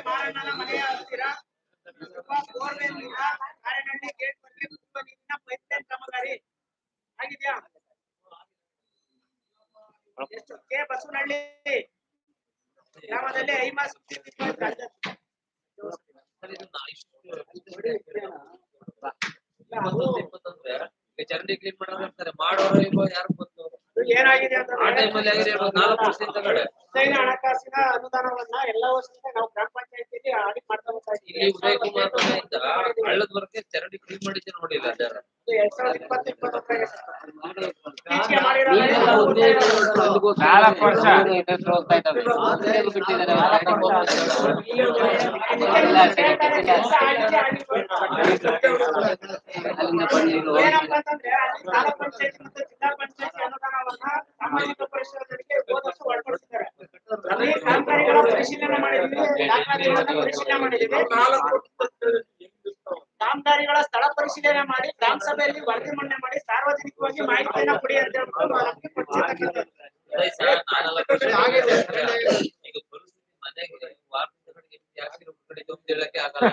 ಮಾರಣ್ಣನ ಮನೆಯ ಹತ್ತಿರ ಗೇಟ್ ಪೈಪ್ಲೈನ್ ಕಾಮಗಾರಿ ಆಗಿದೆಯಾ? ಎಷ್ಟು ಕೆ ಬಸವನಹಳ್ಳಿ ಗ್ರಾಮದಲ್ಲಿ ಐಮಾಸ್ ಚರಂಡಿ ಕ್ಲೀನ್ ಮಾಡೋರು ಯಾರು ಬಂತು ಏನಾಗಿದೆ ಅಂತ ಆ ಟೈಮಲ್ಲಿ ಆಗಿದೆ 4 ವರ್ಷದಿಂದ ಕಡೆ 15 ಹಣಕಾಸಿನ ಅನುದಾನವನ್ನ ಎಲ್ಲ ವರ್ಷದಿಂದ ನಾವು ಗ್ರಾಮ ಪಂಚಾಯತಿಯಲ್ಲಿ ಆಡಿಟ್ ಮಾಡ್ತಾ ಹೋಗ್ತಾ ಇಲ್ಲಿ ಉದಯ್ ಕುಮಾರ್ ಮನೆಯಿಂದ ಹಳ್ಳದವರೆಗೆ ಚರಂಡಿ ಕ್ಲೀನ್ ಮಾಡಿದ್ದೆ ನೋಡಿಲ್ಲ ಅದಾರ 2020-21 ಏನಪ್ಪಾ ಅಂತಂದ್ರೆ ಅಲ್ಲಿ ತಾಲೂಕ್ ಪಂಚಾಯತಿ ಮತ್ತು ಜಿಲ್ಲಾ ಪಂಚಾಯತಿ ಅನುದಾನವನ್ನ ಸಾಮಾಜಿಕ ಪರಿಸರದಕ್ಕೆ ಹೋದ ವರ್ಷ ಒಳಪಡಿಸಿದ್ದಾರೆ. ಅಲ್ಲಿ ಕಾಮಗಾರಿಗಳ ಪರಿಶೀಲನೆ ಮಾಡಿದ್ದೀವಿ, ದಾಖಲಾತಿಗಳನ್ನ ಪರಿಶೀಲನೆ ಮಾಡಿದ್ದೀವಿ. ಕಾಮಗಾರಿಗಳ ಸ್ಥಳ ಪರಿಶೀಲನೆ ಮಾಡಿ ಗ್ರಾಮ ಸಭೆಯಲ್ಲಿ ವರದಿ ಮಂಡನೆ ಮಾಡಿ ಸಾರ್ವಜನಿಕವಾಗಿ ಮಾಹಿತಿಯನ್ನ ಕೊಡಿ ಅಂತ ಹೇಳ್ಬಿಟ್ಟು ನಮಗೆ ಕೊಟ್ಟಿರ್ತಕ್ಕಂಥದ್ದು. ಈಗ ಪರಿಸ್ಥಿತಿ ಮನೆಗೆ ವಾರದಿಂದ ಕಡೆ ಹೇಳಕ್ಕೆ ಆಗಲ್ಲ.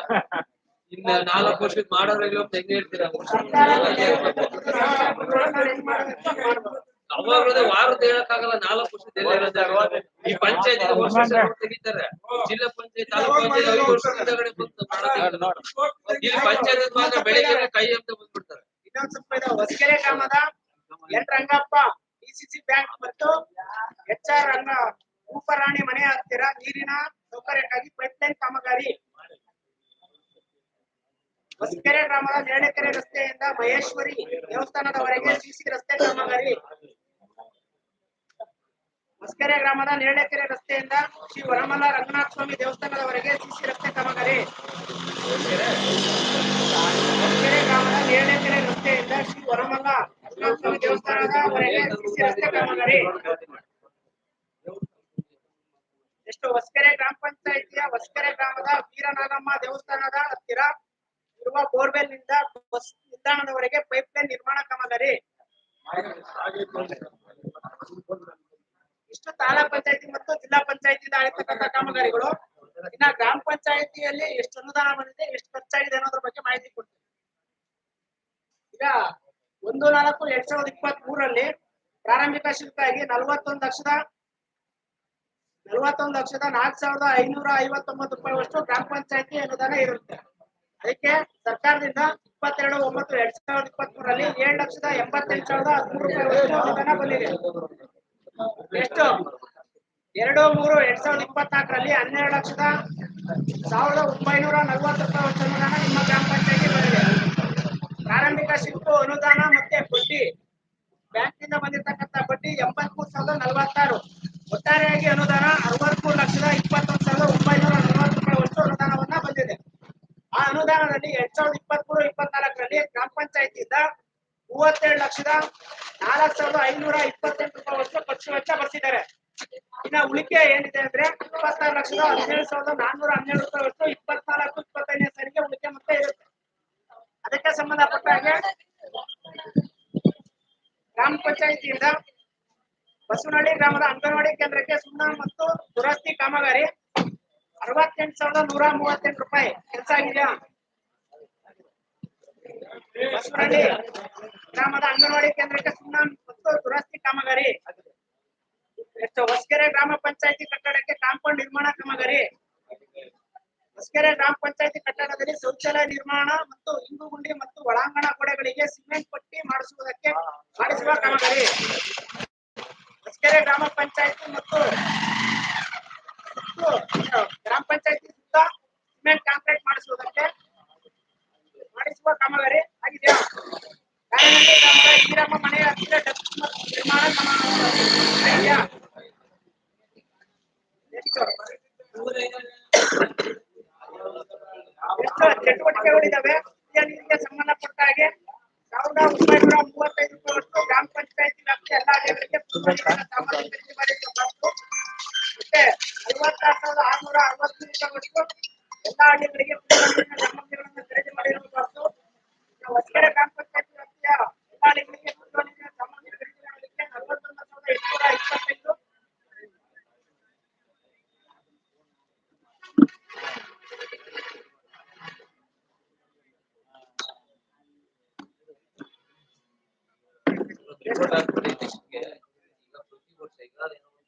ಇನ್ನ 4 ವರ್ಷದ ಮಾಡೋರು ಹೆಂಗ್ ಹೇಳ್ತೀರಾ? ಅವಾಗಲೇ ವಾರದ ಹೇಳಕ್ಕಾಗಲ್ಲ. 4 ವರ್ಷದ ಈ ಪಂಚಾಯತ್ ವರ್ಷ ತೆಗಿತಾರೆ. ಜಿಲ್ಲಾ ಪಂಚಾಯತ್ ತಾಲೂಕ್ ಪಂಚಾಯತ್ 5 ವರ್ಷದಿಂದ ಇಲ್ಲಿ ಪಂಚಾಯತ್ ಮಾತ್ರ ಬೆಳಿಗ್ಗೆ ಕೈ ಅಂತ ಬಂದ್ಬಿಡ್ತಾರೆ. ಇನ್ನೊಂದ್ ಸ್ವಲ್ಪ ಇದೆ. ಹೊಸಕೆರೆ ಗ್ರಾಮದ ಎನ್ ರಂಗಪ್ಪ ಡಿಸಿಸಿ ಬ್ಯಾಂಕ್ ಮತ್ತು HR ರಂಗ ರೂಪರಾಣಿ ಮನೆಯ ಹತ್ತಿರ ನೀರಿನ ಸೌಕರ್ಯಕ್ಕಾಗಿ ಪೈಪ್ಲೈನ್ ಕಾಮಗಾರಿ ಹೊಸಕೆರೆ ಗ್ರಾಮದ ನೇರಳೆಕೆರೆ ರಸ್ತೆಯಿಂದ ಮಹೇಶ್ವರಿ ದೇವಸ್ಥಾನದವರೆಗೆ ಸಿಸಿ ರಸ್ತೆ ಕಾಮಗಾರಿ. ಹೊಸಕೆರೆ ಗ್ರಾಮದ ನೇರಳೆಕೆರೆ ರಸ್ತೆಯಿಂದ ಶ್ರೀ ವರಮಲ್ಲ ರಂಗನಾಥ ಸ್ವಾಮಿ ದೇವಸ್ಥಾನದವರೆಗೆ ಸಿಸಿ ರಸ್ತೆ ಕಾಮಗಾರಿ. ಹೊಸಕೆರೆ ಗ್ರಾಮದ ನೇರಳೆಕೆರೆ ರಸ್ತೆಯಿಂದ ಶ್ರೀ ವರಮಲ್ಲ ರಂಗನಾಥ ಸ್ವಾಮಿ ದೇವಸ್ಥಾನದವರೆಗೆ ಸಿಸಿ ರಸ್ತೆ ಕಾಮಗಾರಿ. ಎಷ್ಟು ಹೊಸಕೆರೆ ಗ್ರಾಮ ಪಂಚಾಯಿತಿಯ ಹೊಸಕೆರೆ ಗ್ರಾಮದ ವೀರನಾಗಮ್ಮ ದೇವಸ್ಥಾನದ ಹತ್ತಿರ ಇರುವ ಬೋರ್ವೆಲ್ ನಿಂದ ಬಸ್ ನಿಲ್ದಾಣದವರೆಗೆ ಪೈಪ್ಲೈನ್ ನಿರ್ಮಾಣ ಕಾಮಗಾರಿ. ಇಷ್ಟು ತಾಲೂಕ್ ಪಂಚಾಯತಿ ಮತ್ತು ಜಿಲ್ಲಾ ಪಂಚಾಯತಿಯಿಂದ ಆಗಿರ್ತಕ್ಕಂಥ ಕಾಮಗಾರಿಗಳು. ಇನ್ನ ಗ್ರಾಮ ಪಂಚಾಯತಿಯಲ್ಲಿ ಎಷ್ಟು ಅನುದಾನ ಬಂದಿದೆ, ಎಷ್ಟು ಖರ್ಚಾಗಿದೆ ಅನ್ನೋದ್ರ ಬಗ್ಗೆ ಮಾಹಿತಿ ಕೊಡ್ತೀವಿ. ಈಗ 1/4/2023 ಪ್ರಾರಂಭಿಕ ಶುಲ್ಕಾಗಿ 41,04,559 ರೂಪಾಯಿಯಷ್ಟು ಗ್ರಾಮ ಪಂಚಾಯತಿ ಅನುದಾನ ಇರುತ್ತೆ. ಅದಕ್ಕೆ ಸರ್ಕಾರದಿಂದ 22/9/2023 7,88,013 ರೂಪಾಯಿಯಷ್ಟು ಅನುದಾನ ಬಂದಿದೆ. ಎಷ್ಟು 2/3/2024 12,01,940 ರೂಪಾಯಿಯಷ್ಟು ಅನುದಾನ ನಿಮ್ಮ ಗ್ರಾಮ ಪಂಚಾಯತಿ ಬಂದಿದೆ. ಪ್ರಾರಂಭಿಕ ಶುಲ್ಕ ಅನುದಾನ ಮತ್ತೆ ಬಡ್ಡಿ ಬ್ಯಾಂಕ್ನಿಂದ ಬಂದಿರತಕ್ಕಂಥ ಬಡ್ಡಿ 83,046. ಒಟ್ಟಾರೆಯಾಗಿ ಅನುದಾನ 63,21,940 ರೂಪಾಯಿಯಷ್ಟು ಅನುದಾನವನ್ನ ಬಂದಿದೆ. ಆ ಅನುದಾನದಲ್ಲಿ 2023-24 ಗ್ರಾಮ ಪಂಚಾಯತಿಯಿಂದ 37,04,528 ರೂಪಾಯಿಯಷ್ಟು ಖರ್ಚು ವೆಚ್ಚ ಬರ್ತಿದ್ದಾರೆ. ಇನ್ನ ಉಳಿಕೆ ಏನಿದೆ ಅಂದ್ರೆ 26,17,412 ರೂಪಾಯಿಯಷ್ಟು 24-25ನೇ ಸಾಲಿಗೆ ಉಳಿಕೆ ಮೊತ್ತ ಇರುತ್ತೆ. ಅದಕ್ಕೆ ಸಂಬಂಧಪಟ್ಟ ಹಾಗೆ ಗ್ರಾಮ ಪಂಚಾಯತಿಯಿಂದ ಬಸವನಹಳ್ಳಿ ಗ್ರಾಮದ ಅಂಗನವಾಡಿ ಕೇಂದ್ರಕ್ಕೆ ಸುಣ್ಣ ಮತ್ತು ದುರಸ್ತಿ ಕಾಮಗಾರಿ 68,138 ರೂಪಾಯಿ ಕೆಲಸ ಆಗಿದೆಯಾ? ಬಸವನಹಳ್ಳಿ ಗ್ರಾಮದ ಅಂಗನವಾಡಿ ಕೇಂದ್ರಕ್ಕೆ ಸುಣ್ಣ ಮತ್ತು ದುರಸ್ತಿ ಕಾಮಗಾರಿ. ಎಷ್ಟು ಹೊಸಕೆರೆ ಗ್ರಾಮ ಪಂಚಾಯತಿ ಕಟ್ಟಡಕ್ಕೆ ಕಾಂಪೌಂಡ್ ನಿರ್ಮಾಣ ಕಾಮಗಾರಿ. ಹೊಸಕೆರೆ ಗ್ರಾಮ ಪಂಚಾಯತಿ ಕಟ್ಟಡದಲ್ಲಿ ಶೌಚಾಲಯ ನಿರ್ಮಾಣ ಮತ್ತು ಇಂಗುಗುಂಡಿ ಮತ್ತು ಒಳಾಂಗಣ ಗೋಡೆಗಳಿಗೆ ಸಿಮೆಂಟ್ ಪಟ್ಟಿ ಮಾಡಿಸುವ ಕಾಮಗಾರಿ. ಹೊಸಕೆರೆ ಗ್ರಾಮ ಪಂಚಾಯತಿ ಮತ್ತು ಗ್ರಾಮ ಪಂಚಾಯತಿ ಸುತ್ತ ಸಿಮೆಂಟ್ ಕಾಂಕ್ರೀಟ್ ಮಾಡಿಸುವ ಕಾಮಗಾರಿ ಆಗಿದೆಯಾ? ಕಾರಣಹಳ್ಳಿ ಗ್ರಾಮದ ಈರಮ್ಮ ಮನೆಯ ಹತ್ತಿರ ಡಕ್ ನಿರ್ಮಾಣ ಆಗಿದೆಯಾ? ಎಷ್ಟು ಚಟುವಟಿಕೆಗಳಿದಾವೆ ನೀರಿಗೆ ಸಂಬಂಧಪಟ್ಟ ಹಾಗೆ 1,935 ರೂಪಾಯಿಯಷ್ಟು ಗ್ರಾಮ ಪಂಚಾಯತಿ ವ್ಯಾಪ್ತಿಯ ಎಲ್ಲಾ ಹಳ್ಳಿಗಳಿಗೆ ಸಾಮಾಜಿಕ ಮತ್ತೆ 56,660 ರೂಪಾಯಿಯಷ್ಟು ಎಲ್ಲಾ ಹಳ್ಳಿಗಳಿಗೆ ಸಾಮಗ್ರಿಗಳನ್ನು ಖರೀದಿ ಮಾಡಿರುವುದು. ಹೊಸಕೆರೆ ಗ್ರಾಮ ಪಂಚಾಯತಿ ವ್ಯಾಪ್ತಿಯ ಎಲ್ಲಾ ಹಳ್ಳಿಗಳಿಗೆ ಸಾಮಗ್ರಿ ಖರೀದಿ ಮಾಡಲಿಕ್ಕೆ 41,825 ರಿಪೋರ್ಟ್ ಹಾಕ್ಬಿಡಿ ನೆಕ್ಸ್ಟ್ಗೆ. ಈಗ ಪ್ರತಿ ವರ್ಷ ಈಗ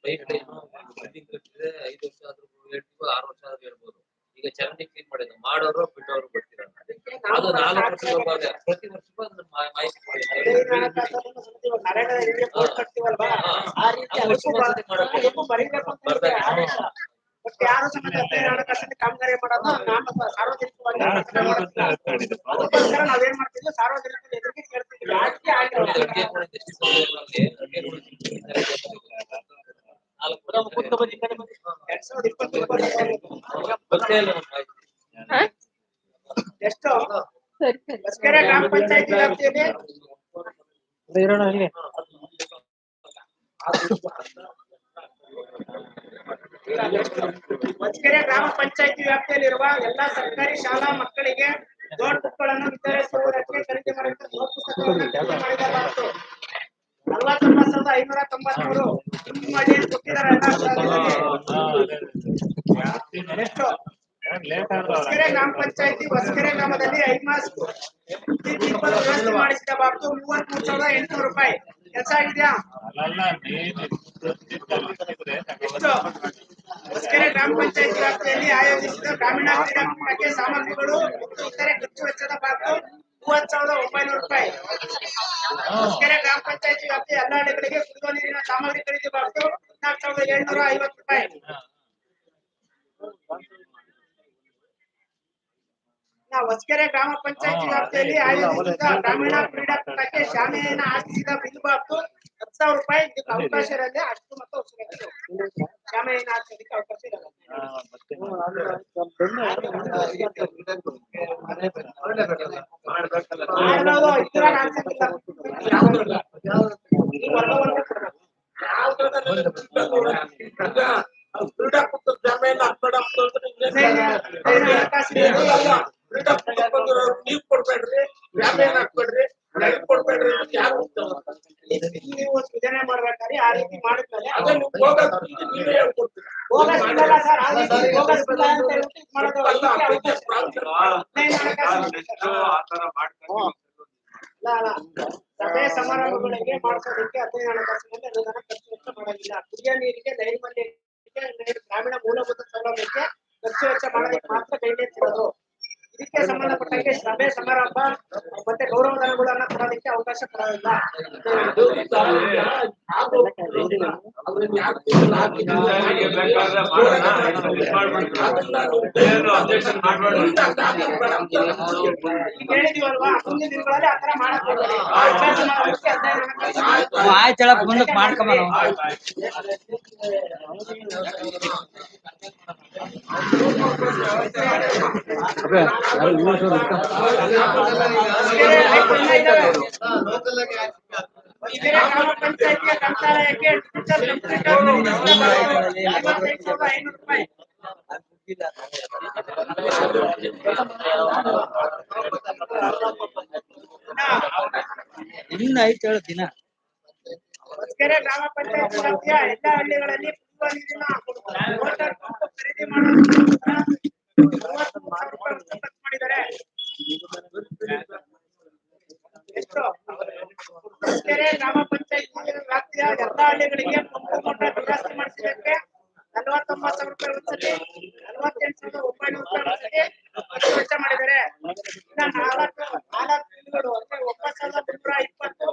ಪೈಪ್ ಲೈನ್ ಬಿಲ್ಡಿಂಗ್ ಕಟ್ಟಿದ್ರೆ 5 ವರ್ಷ ಆದ್ರೂ ಹೇಳ್ತೀವಿ, 6 ವರ್ಷ ಆದ್ರೂ ಹೇಳ್ಬೋದು. ಈಗ ಚರಂಡಿ ಕ್ಲೀನ್ ಮಾಡಿದ್ರು, ಮಾಡೋರು ಬಿಟ್ಟವರು ಬರ್ತೀರ. ಅದು 4 ವರ್ಷ ಪ್ರತಿ ವರ್ಷಕ್ಕೂ ಅದನ್ನ ಮಾಹಿತಿ ಕೊಡಿ. ಬಟ್ ಯಾರು ಸಮೇತ ಕಾಮಗಾರಿ ಮಾಡೋದು ಸಾರ್ವಜನಿಕವಾಗಿ ನಾವೇನ್ ಮಾಡ್ತೀವಿ, ಸಾರ್ವಜನಿಕರ ಎದುರಿಗೆ ಕೇಳ್ತೀವಿ. ಯಾಕೆ ಆಗಿಲ್ಲ 2023 ಎಷ್ಟು ಹೊಸಕೆರೆ ಗ್ರಾಮ ಪಂಚಾಯತಿ ವ್ಯಾಪ್ತಿಯಲ್ಲಿ ಹೊಸಕೆರೆ ಗ್ರಾಮ ಪಂಚಾಯತಿ ವ್ಯಾಪ್ತಿಯಲ್ಲಿರುವ ಎಲ್ಲಾ ಸರ್ಕಾರಿ ಶಾಲಾ ಮಕ್ಕಳಿಗೆ ನೋಟ್ ಬುಕ್ಗಳನ್ನು ವಿತರಿಸುವುದಕ್ಕೆ ಖರೀದಿ ಮಾಡಿದ ನೋಟ್ ಪುಸ್ತಕಗಳನ್ನು ಖರೀದಿ ಮಾಡಿರಲಾಯಿತು. 49,593 ನಿಮ್ಮ ಅಡಿಯಲ್ಲಿ ಕೊಟ್ಟಿದ್ದಾರೆ. ಎಷ್ಟು ಹೊಸಕೆರೆ ಗ್ರಾಮ ಪಂಚಾಯತಿ ಹೊಸಕೆರೆ ಗ್ರಾಮದಲ್ಲಿ ಐಮಾಸ್ಕ್ ವ್ಯವಸ್ಥೆ ಮಾಡಿಸಿದ ಬಾಬು 33,800 ರೂಪಾಯಿ ಕೆಲಸ ಆಗಿದೆಯಾ? ಹೊಸಕೆರೆ ಗ್ರಾಮ ಪಂಚಾಯತಿ ವ್ಯಾಪ್ತಿಯಲ್ಲಿ ಆಯೋಜಿಸಿದ ಗ್ರಾಮೀಣ ಕ್ರೀಡಾಕೂಟಕ್ಕೆ ಸಾಮಗ್ರಿಗಳು ಮತ್ತು ಇತರೆ ಖರ್ಚು ವೆಚ್ಚದ ಬಾಬು 30,900 ರೂಪಾಯಿ. ಹೊಸಕೆರೆ ಗ್ರಾಮ ಪಂಚಾಯತಿ ವ್ಯಾಪ್ತಿಯ ಎಲ್ಲ ಹಳ್ಳಿಗಳಿಗೆ ಕುಡಿಯುವ ನೀರಿನ ಸಾಮಗ್ರಿ ಖರೀದಿ ಬಾಬು 14,750 ರೂಪಾಯಿ. ಹೊಸಕೆರೆ ಗ್ರಾಮ ಪಂಚಾಯತಿ ವ್ಯಾಪ್ತಿಯಲ್ಲಿ ಆಯೋಜಿಸಿದ ಗ್ರಾಮೀಣ ಕ್ರೀಡಾಕೂಟಕ್ಕೆ ಶಾಲೆಯನ್ನು ಆರಿಸಿದ ಬಿಲ್ ಬಾಬು 10,000 ರೂಪಾಯಿ. ಇದಕ್ಕೆ ಅವಕಾಶ ಇರಲ್ಲ, ಅಷ್ಟು ಮತ್ತು ಶಾಲೆಯನ್ನು ಆರಿಸೋದಕ್ಕೆ ಅವಕಾಶ ಇರಲ್ಲ. ಕ್ರೀಡಾಕೂಟದ ಜಮೆಯನ್ನು ಹಾಕ್ಬೇಡ ನೀವು ಕೊಡ್ಬೇಡ್ರಿ, ಜಾಮೇನ್ ಹಾಕ್ಬೇಡ್ರಿ, ಕೊಡ್ಬೇಡ್ರಿ ಅಂತ ಯಾರು ನೀವು ಸೂಚನೆ ಮಾಡ್ಬೇಕಾದ್ರೆ ಆ ರೀತಿ ಮಾಡಿದ್ಮೇಲೆ ಅದನ್ನು ಹೋಗೋದು ನೀವೇ ಹೇಳ್ಕೊಡ್ತೀರಿ. ಹೋಗಲ್ಲ ಸರ್, ಆ ರೀತಿ ಹೋಗಲ್ಲ ಅಂತ ಹೇಳ್ಬಿಟ್ಟು ಇದ್ ಮಾಡೋದು. ಅಲ್ಲ, ಸಭೆ ಸಮಾರಂಭಗಳಿಗೆ ಮಾಡಿಸೋದಕ್ಕೆ 15 ಹಣಕಾಸಿನಲ್ಲಿ ಅನುದಾನ ಖರ್ಚು ವೆಚ್ಚ ಮಾಡಲಿಲ್ಲ. ಕುಡಿಯ ನೀರಿಗೆ, ನೈರ್ಮಲ್ಯಕ್ಕೆ, ಗ್ರಾಮೀಣ ಮೂಲಭೂತ ಸೌಲಭ್ಯಕ್ಕೆ ಖರ್ಚು ವೆಚ್ಚ ಮಾಡೋದಕ್ಕೆ ಮಾತ್ರ ಗೈಡ್ಲೈನ್ಸ್ ಇರೋದು. ಇದಕ್ಕೆ ಸಂಬಂಧಪಟ್ಟಂಗೆ ಸಭೆ ಸಮಾರಂಭ ಮತ್ತೆ ಗೌರವಧನಗಳನ್ನ ಕೊಡೋದಕ್ಕೆ ಅವಕಾಶ ಕೊಡೋದಿಲ್ಲ. ಹೇಳಿದೀವಲ್ವಾ, ಮುಂದಿನ ದಿನಗಳಲ್ಲಿ ಆತರ ಮಾಡಕ್ ಹೋಗ್ಬೇಡಿ. ಆಯ್ತು ಮುಂದಕ್ಕೆ ಮಾಡ್ಕೊಂಬ. ಗ್ರಾಮ ಪಂಚಾಯತಿಯ ಗ್ರಂಥಾಲಯಕ್ಕೆ ಡಿಜಿಟಲ್ ಕಂಪ್ಯೂಟರ್ 45,500 ರೂಪಾಯಿ. ಇನ್ನ ಐತೆ ಹೇಳು ದಿನ. ಹೊಸಕೆರೆ ಗ್ರಾಮ ಪಂಚಾಯತ್ ವ್ಯಾಪ್ತಿಯ ಎಲ್ಲ ಹಳ್ಳಿಗಳಲ್ಲಿ ಕುಡಿಯುವ ನೀರಿನ ಮೋಟಾರ್ ಪಂಪ್ ಖರೀದಿ ಮಾಡೋದಕ್ಕೆ 30,000 ರೂಪಾಯಿ ಖರ್ಚು ಮಾಡಿದ್ದಾರೆ. ಎಷ್ಟು? ಹೊಸಕೆರೆ ಗ್ರಾಮ ಪಂಚಾಯತ್ ವ್ಯಾಪ್ತಿಯ ಎಲ್ಲ ಹಳ್ಳಿಗಳಿಗೆ ಪಂಪ್ ಮೋಟಾರ್ ದುರಸ್ತಿ ಮಾಡಿಸಿದ್ದಕ್ಕೆ 49,000 ರೂಪಾಯಿ ವೆಚ್ಚದಲ್ಲಿ 48,900 ರೂಪಾಯಿ ಖರ್ಚು ವೆಚ್ಚ ಮಾಡಿದ್ದಾರೆ. ಇನ್ನ 4 ಬಿಲ್ಗಳು ಅಂದ್ರೆ 9,320,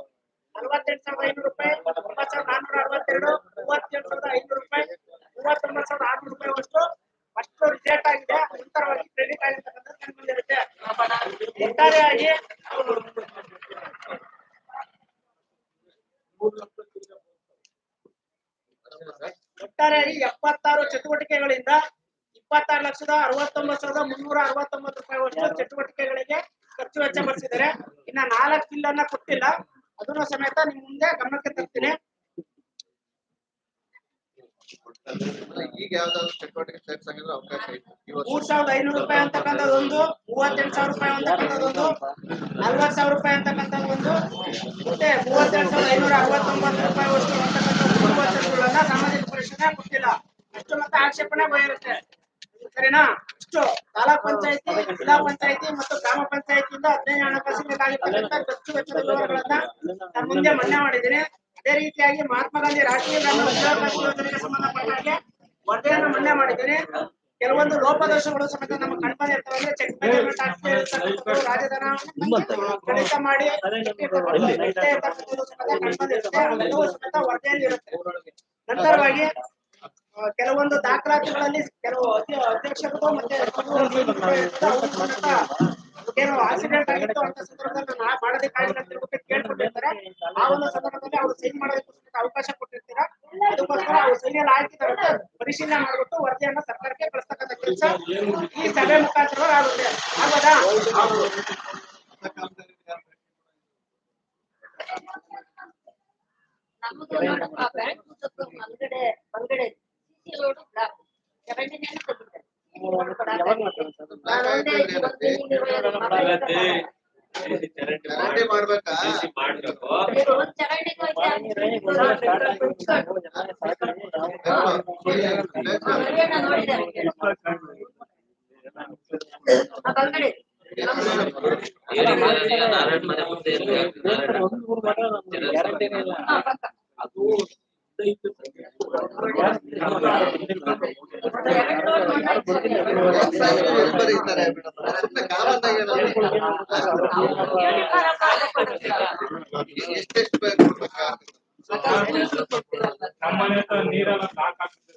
48,500 ರೂಪಾಯಿ, 9,462, 37,500 ರೂಪಾಯಿ, 39,600 ರೂಪಾಯಿ ಅಷ್ಟು ರಿಜೆಕ್ಟ್ ಆಗಿದೆ. ನಂತರವಾಗಿ ಕ್ರೆಡಿಟ್ ಆಗಿರ್ತಕ್ಕಂಥ ಕಂಡುಬಂದಿರುತ್ತೆ. ಒಟ್ಟಾರೆಯಾಗಿ 76 ಚಟುವಟಿಕೆಗಳಿಂದ 26,69,369 ರೂಪಾಯಿ ಚಟುವಟಿಕೆಗಳಿಗೆ ಖರ್ಚು ವೆಚ್ಚ ಮಾಡಿಸಿದ್ದಾರೆ. ಇನ್ನ 4 ಬಿಲ್ ಅನ್ನ ಕೊಟ್ಟಿಲ್ಲ, ಅದನ್ನು ಸಮೇತ ನಿಮ್ ಮುಂದೆ ಗಮನಕ್ಕೆ ತರ್ತೀನಿ. ಈಗ ಯಾವ್ದಾದ್ರು ಚಟುವಟಿಕೆ ಸೇರ್ಸಂಗಿದ್ರೆ ಅವಕಾಶ ಇತ್ತು. 3,500 ರೂಪಾಯಿ ಅಂತಕ್ಕಂಥದ್ದೊಂದು, 38,000 ರೂಪಾಯಿ ಅಂತಕ್ಕಂಥದ್ದೊಂದು, 40,000 ರೂಪಾಯಿ ಅಂತಕ್ಕಂಥದ್ದೊಂದು, ಮತ್ತೆ 32,569 ರೂಪಾಯಿ ವಸ್ತು ಅಂತಕ್ಕಂಥ ಸಾಮಾಜಿಕ ಪರಿಶೀಲನೆ ಕೊಟ್ಟಿಲ್ಲ. ಅಷ್ಟು ಮತ್ತೆ ಆಕ್ಷೇಪಣೆ ಬಯರುತ್ತೆ. ಸರಿನಾ? ಇಷ್ಟು ತಾಲೂಕ್ ಪಂಚಾಯತಿ, ಜಿಲ್ಲಾ ಪಂಚಾಯತಿ ಮತ್ತು ಗ್ರಾಮ ಪಂಚಾಯತಿಯಿಂದ 15 ಹಣಕಾಸಿನಲ್ಲಾಗಿರ್ತಕ್ಕಂಥ ಖರ್ಚು ವೆಚ್ಚದ ವಿವರಗಳನ್ನ ನಾನು ಮುಂದೆ ಮನ್ನಾ ಮಾಡಿದ್ದೀನಿ. ಅದೇ ರೀತಿಯಾಗಿ ಮಹಾತ್ಮ ಗಾಂಧಿ ರಾಷ್ಟ್ರೀಯ ಗ್ರಾಮೀಣ ಉದ್ಯೋಗಾವಕಾಶ ಯೋಜನೆಗೆ ಸಂಬಂಧಪಟ್ಟ ಹಾಗೆ ವರದಿಯನ್ನು ಮನ್ನಾ ಮಾಡಿದ್ದೀನಿ. ಕೆಲವೊಂದು ಲೋಪದೋಷಗಳು ಸಮೇತ ನಮ್ಮ ಕಂಡುಬಂದಿರ್ತವೆ. ಅಂದ್ರೆ ಚೆಕ್ ಮೆಜರ್ಮೆಂಟ್ ಆಗ್ತಾ ಇರತಕ್ಕಂಥದ್ದು, ರಾಜಧನ ಕಡಿತ ಮಾಡಿ ಕಂಡುಬಂದಿರುತ್ತೆ. ಸಮೇತ ವರದಿಯಲ್ಲಿ ಇರುತ್ತೆ. ನಂತರವಾಗಿ ಕೆಲವೊಂದು ದಾಖಲಾತಿಗಳಲ್ಲಿ ಕೆಲವು ಅಧ್ಯಕ್ಷರು ಮತ್ತೆ ಏನು ಆಕ್ಸಿಡೆಂಟ್ ಆಗಿತ್ತು ಅಂತ ಸಂದರ್ಭದಲ್ಲಿ ಮಾಡೋದಕ್ಕಾಗಿಲ್ಲ ಅಂತ ಹೇಳ್ಬಿಟ್ಟು ಕೇಳ್ಕೊಂಡಿರ್ತಾರೆ. ಆ ಒಂದು ಸಂದರ್ಭದಲ್ಲಿ ಅವರು ಸೈನ್ ಮಾಡೋದಕ್ಕೆ ಅವಕಾಶ ಕೊಟ್ಟಿರ್ತೀರಾ. ಅದಕ್ಕೋಸ್ಕರ ಅವ್ರು ಸೈನ್ ಹಾಕಿದ್ದಾರೆ ಪರಿಶೀಲನೆ ಮಾಡಿಬಿಟ್ಟು ವರದಿಯನ್ನ ಸರ್ಕಾರಕ್ಕೆ ಕಳಿಸ್ತಕ್ಕಂಥ ಕೆಲಸ ಈ ಸಭೆ ಮುಖಾಂತರ ಆಗುತ್ತೆ. ಆಗೋದಾ? ನಮ್ದು ನೋಡಪ್ಪ ಬ್ಯಾಂಕ್ ಬಂಗಡೆ ಸಿಸಿ ರೋಡ್ ಬ್ಲಾಕ್ 79 ಕೊಟ್ಟಿದ್ದಾರೆ. ಮಾಡ್ಬೇಕಾ? ಬಂಗಡೆ ನಾರಾಯಣ ಮನೆ ಮುಂದೆ ಅದು ಬರೀತಾರೆ ಸುಮ್ಮನೆ ಕಾಮನ್ನಾಗಿ ಎಷ್ಟೆಷ್ಟು ಬೇಕು ನಮ್ಮನೆ ನೀರೆಲ್ಲ ಸಾಕಾಗ್ತದೆ.